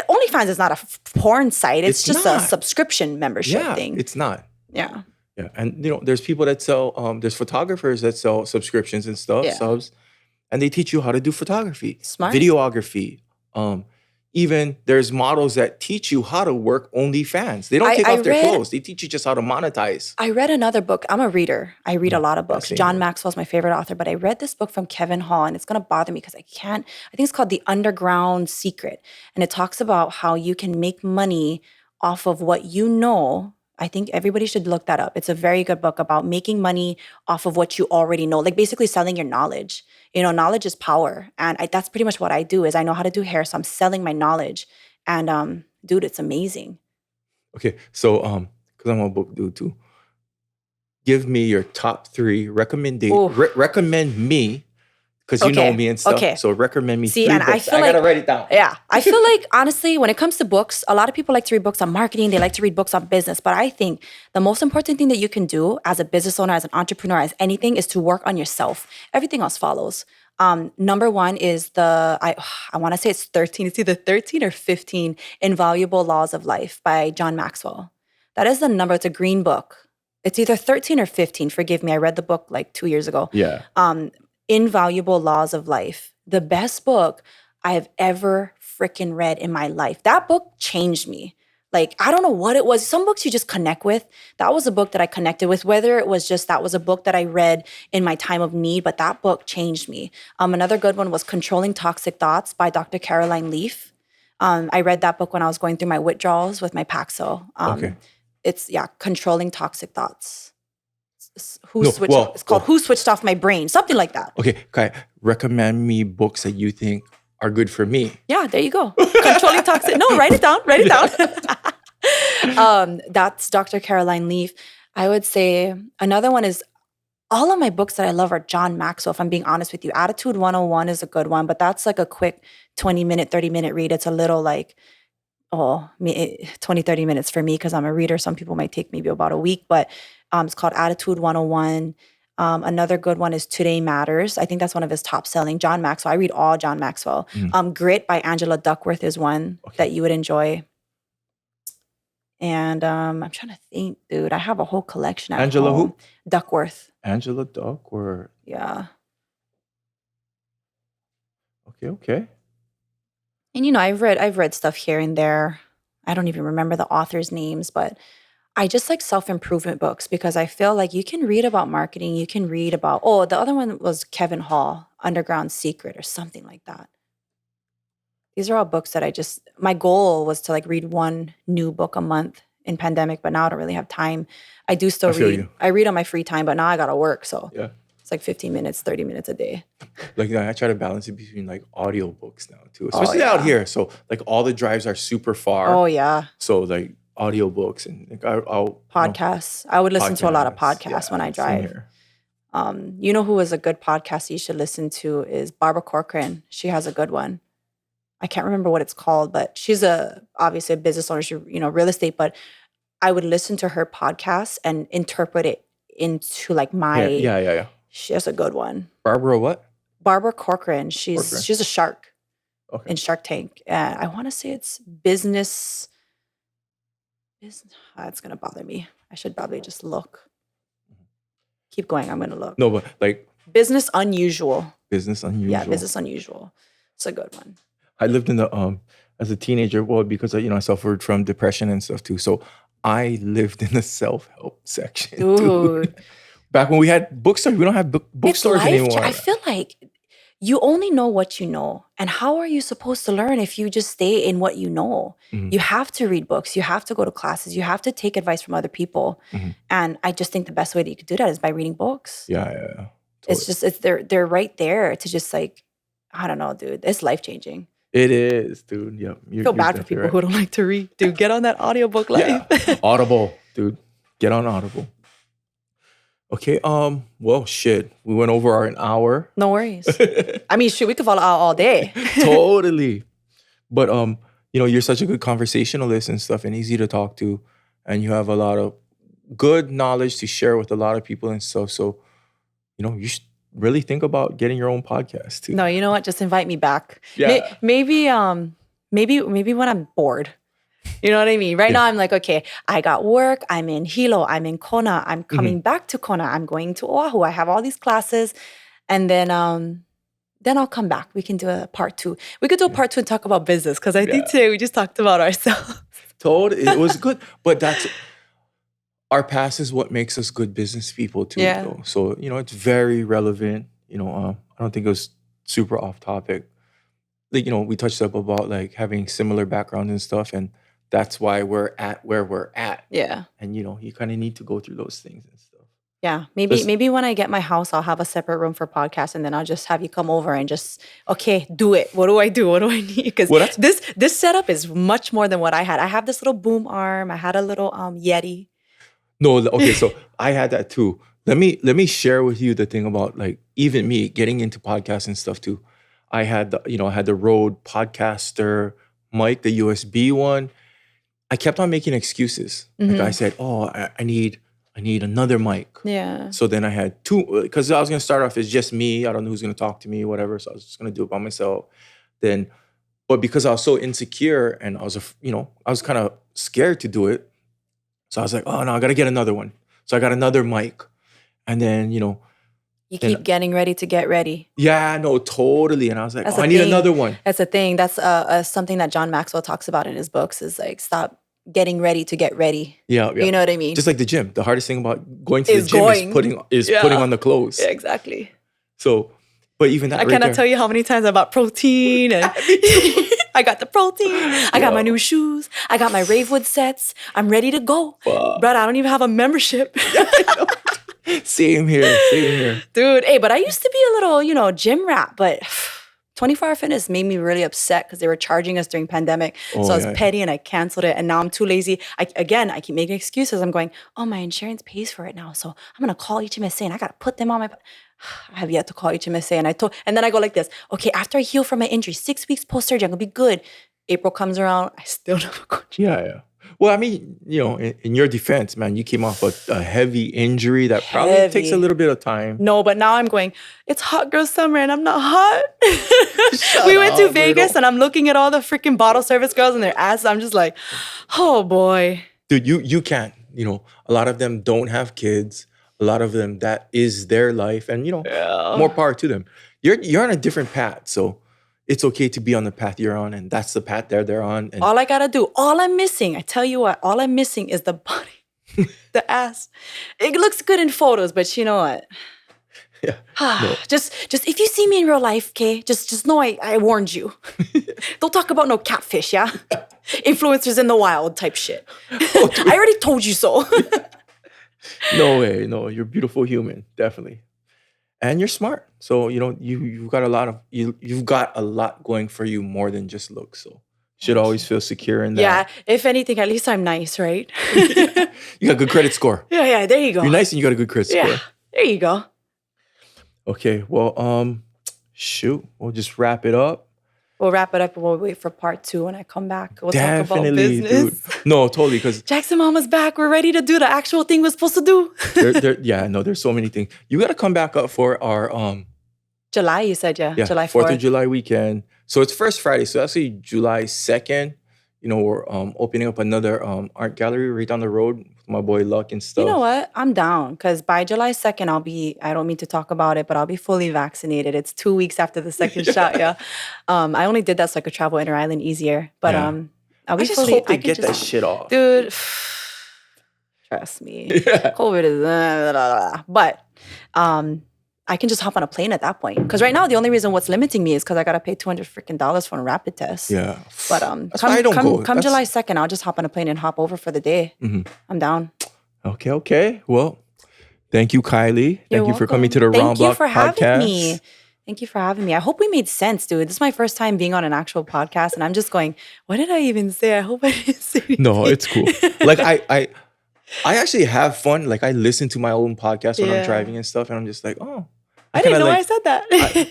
OnlyFans is not a porn site. It's just a not. subscription membership thing. It's not. Yeah. Yeah. And there's people that sell, there's photographers that sell subscriptions and stuff, subs, and they teach you how to do photography, Smart. videography. Even there's models that teach you how to work OnlyFans. They don't take off their clothes. They teach you just how to monetize. I read another book. I'm a reader. I read a lot of books. John here. Maxwell's my favorite author, but I read this book from Kevin Hall, and it's going to bother me because I think it's called The Underground Secret. And it talks about how you can make money off of what you know. I think everybody should look that up. It's a very good book about making money off of what you already know, like basically selling your knowledge. Knowledge is power. And that's pretty much what I do is I know how to do hair. So I'm selling my knowledge. And dude, it's amazing. Okay. So, because I'm a book dude too, give me your top 3 recommend me, because you know me and stuff. Okay. So recommend me 3 books. I gotta write it down. Yeah. I feel like, honestly, when it comes to books, a lot of people like to read books on marketing. They like to read books on business. But I think the most important thing that you can do as a business owner, as an entrepreneur, as anything, is to work on yourself. Everything else follows. Number 1 is I want to say it's 13. It's either 13 or 15 Invaluable Laws of Life by John Maxwell. That is the number. It's a green book. It's either 13 or 15. Forgive me. I read the book like 2 years ago. Yeah. Invaluable Laws of Life. The best book I have ever freaking read in my life. That book changed me. Like, I don't know what it was. Some books you just connect with. That was a book that I connected with, whether it was just that was a book that I read in my time of need, but that book changed me. Another good one was Controlling Toxic Thoughts by Dr. Caroline Leaf. I read that book when I was going through my withdrawals with my Paxil. Okay. It's, Controlling Toxic Thoughts. It's called Who Switched Off My Brain, something like that. Okay, Kai, recommend me books that you think are good for me. Yeah, there you go. Controlling Toxic. No, write it down. Write it down. That's Dr. Caroline Leaf. I would say another one is all of my books that I love are John Maxwell, if I'm being honest with you. Attitude 101 is a good one, but that's like a quick 20-minute, 30-minute read. It's a little like, 20, 30 minutes for me because I'm a reader. Some people might take maybe about a week, but it's called Attitude 101. Another good one is Today Matters. I think that's one of his top selling. John Maxwell. I read all John Maxwell. Grit by Angela Duckworth is one that you would enjoy. And I'm trying to think, dude. I have a whole collection at Angela home. who? Duckworth. Angela Duckworth. Yeah. Okay. And I've read stuff here and there. I don't even remember the authors' names, but I just like self-improvement books because I feel like you can read about marketing. You can read about, the other one was Kevin Hall, Underground Secret or something like that. These are all books that my goal was to like read one new book a month in pandemic, but now I don't really have time. I do still read. I read on my free time, but now I got to work. So it's like 15 minutes, 30 minutes a day. Like I try to balance it between like audiobooks now too, especially out here. So like all the drives are super far. Oh yeah. So like audiobooks and like I'll podcasts. I would listen to a lot of podcasts when I drive. Who is a good podcast you should listen to is Barbara Corcoran. She has a good one. I can't remember what it's called, but she's obviously a business owner. She, real estate, but I would listen to her podcast and interpret it into like my. Yeah. She has a good one. Barbara what? Barbara Corcoran. She's a shark in Shark Tank. I want to say it's business. It's going to bother me. I should probably just look. Keep going. I'm going to look. No, but like. Business Unusual. Business Unusual. Yeah, Business Unusual. It's a good one. I lived in the, as a teenager, because, I suffered from depression and stuff too. So I lived in the self-help section. Dude. Back when we had bookstores, we don't have bookstores anymore. I feel like you only know what you know. And how are you supposed to learn if you just stay in what you know? Mm-hmm. You have to read books. You have to go to classes. You have to take advice from other people. Mm-hmm. And I just think the best way that you could do that is by reading books. Yeah. Totally. It's just, they're right there to just like, I don't know, dude. It's life-changing. It is, dude. Yeah. I feel bad for people who don't like to read. Dude, get on that audiobook life. Yeah. Audible, dude. Get on Audible. Okay. Well, shit. We went over an hour. No worries. I mean, shoot, we could follow out all day. Totally. But you're such a good conversationalist and stuff, and easy to talk to, and you have a lot of good knowledge to share with a lot of people and stuff. So, you should really think about getting your own podcast too. No, you know what? Just invite me back. Yeah. Maybe when I'm bored. You know what I mean? Right Yeah. now, I'm like, okay, I got work. I'm in Hilo. I'm in Kona. I'm coming back to Kona. I'm going to Oahu. I have all these classes, and then I'll come back. We can do a part 2. We could do a part 2 and talk about business because I think today we just talked about ourselves. Totally. It was good, but that's our past is what makes us good business people too. Yeah. Though. So it's very relevant. I don't think it was super off topic. Like we touched up about like having similar backgrounds and stuff, and that's why we're at where we're at. Yeah. And you kind of need to go through those things and stuff. Yeah. Maybe when I get my house, I'll have a separate room for podcasts, and then I'll just have you come over and just, okay, do it. What do I do? What do I need? Because this setup is much more than what I had. I have this little boom arm. I had a little Yeti. No, okay, so I had that too. Let me share with you the thing about like even me getting into podcasts and stuff too. I had the Rode Podcaster mic, the USB one. I kept on making excuses. Like I said, oh, I need another mic. Yeah. So then I had 2 because I was gonna start off as just me. I don't know who's gonna talk to me, whatever. So I was just gonna do it by myself. But because I was so insecure and I was kind of scared to do it. So I was like, oh no, I gotta get another one. So I got another mic, and then You keep getting ready to get ready. Yeah, no, totally. And I was like, I need another one. That's a thing. That's something that John Maxwell talks about in his books is like, stop getting ready to get ready. Yeah. You know what I mean? Just like the gym. The hardest thing about going to the gym is putting on the clothes. Yeah, exactly. So, but even that I cannot tell you how many times I bought protein and I got the protein. I got my new shoes. I got my Ravewood sets. I'm ready to go. Brad, I don't even have a membership. Same here. Dude, hey, but I used to be a little, gym rat, but 24-Hour Fitness made me really upset because they were charging us during pandemic. So I was petty and I canceled it. And now I'm too lazy. I keep making excuses. I'm going, oh, my insurance pays for it now. So I'm going to call HMSA and I got to put them on my... I have yet to call HMSA. And then I go like this. Okay, after I heal from my injury, 6 weeks post-surgery, I'm going to be good. April comes around. I still never go. Yeah. Well, I mean, in your defense, man, you came off a heavy injury that probably takes a little bit of time. No, but now I'm going, it's hot girl summer and I'm not hot. We went to Vegas and I'm looking at all the freaking bottle service girls and their asses. I'm just like, oh boy. Dude, you can't. A lot of them don't have kids. A lot of them, that is their life. And, more power to them. You're on a different path. So it's okay to be on the path you're on, and that's the path they're on. And all I gotta do, all I'm missing, I tell you what, all I'm missing is the body, the ass. It looks good in photos, but you know what? Yeah. No. Just if you see me in real life, okay, just know I warned you. Don't talk about no catfish, yeah? Influencers in the wild type shit. I already told you so. No way. No, you're a beautiful human, definitely. And you're smart. So, you've got a lot going for you more than just looks. So you should always feel secure in that. Yeah. If anything, at least I'm nice, right? You got a good credit score. Yeah, there you go. You're nice and you got a good credit score. Yeah, there you go. Okay, well, shoot. We'll just wrap it up. We'll wrap it up and we'll wait for part 2 when I come back. We'll Definitely, talk about business. Dude. No, totally. Because Jackson Mama's back. We're ready to do the actual thing we're supposed to do. There's so many things. You got to come back up for our July, you said, yeah. July 4th. 4th of July weekend. So it's first Friday. So actually July 2nd. We're opening up another art gallery right down the road with my boy Luck and stuff. You know what? I'm down because by July 2nd, I don't mean to talk about it, but I'll be fully vaccinated. It's 2 weeks after the second shot, yeah. I only did that so I could travel inter-island easier. But I'll be fully... hope they get that shit off. Dude, trust me. Yeah. COVID is... But... I can just hop on a plane at that point. Because right now, the only reason what's limiting me is because I got to pay $200 for a rapid test. Yeah. But come July 2nd, I'll just hop on a plane and hop over for the day. Mm-hmm. I'm down. Okay. Well, thank you, Kylee. Thank you for coming to the Round Block podcast. Thank you for having me. I hope we made sense, dude. This is my first time being on an actual podcast. And I'm just going, what did I even say? I hope I didn't say anything. No, it's cool. Like, I actually have fun. Like I listen to my own podcast when I'm Yeah. driving and stuff, and I'm just like, oh, I kinda didn't know I like said that.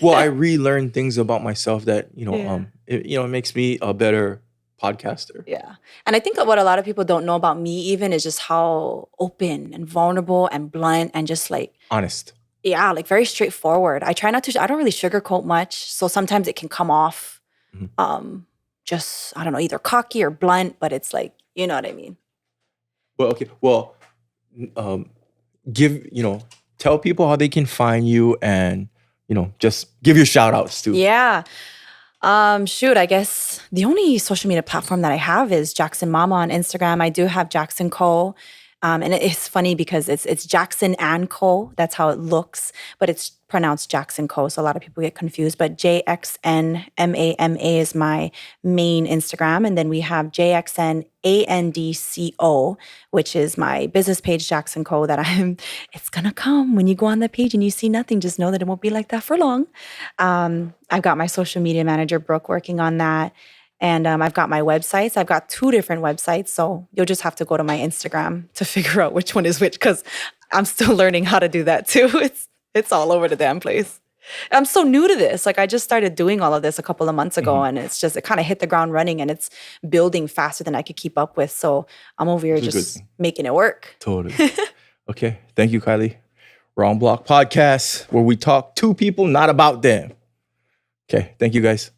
I relearn things about myself that Yeah. it makes me a better podcaster. Yeah. And I think what a lot of people don't know about me even is just how open and vulnerable and blunt and just like, Honest. yeah, like very straightforward. I try not to, I don't really sugarcoat much. So sometimes it can come off Mhm. just, I don't know, either cocky or blunt, but it's like, you know what I mean? Well, okay. Well, um, give tell people how they can find you, and just give your shout outs too. Yeah. Shoot, I guess the only social media platform that I have is Jackson Mama on Instagram. I do have Jackson Co. And it's funny because it's Jackson and Co. That's how it looks, but it's pronounced Jackson Co. So a lot of people get confused. But JXNMAMA is my main Instagram, and then we have JXNANDCO, which is my business page, Jackson Co. That it's gonna come when you go on the page and you see nothing. Just know that it won't be like that for long. I've got my social media manager, Brooke, working on that. And I've got my websites. I've got 2 different websites. So you'll just have to go to my Instagram to figure out which one is which, because I'm still learning how to do that too. It's all over the damn place. I'm so new to this. Like I just started doing all of this a couple of months ago, and it kind of hit the ground running, and it's building faster than I could keep up with. So I'm over here It's a good just thing. making it work. Totally. Okay. Thank you, Kylie. Wrong Block Podcast, where we talk to people, not about them. Okay. Thank you, guys.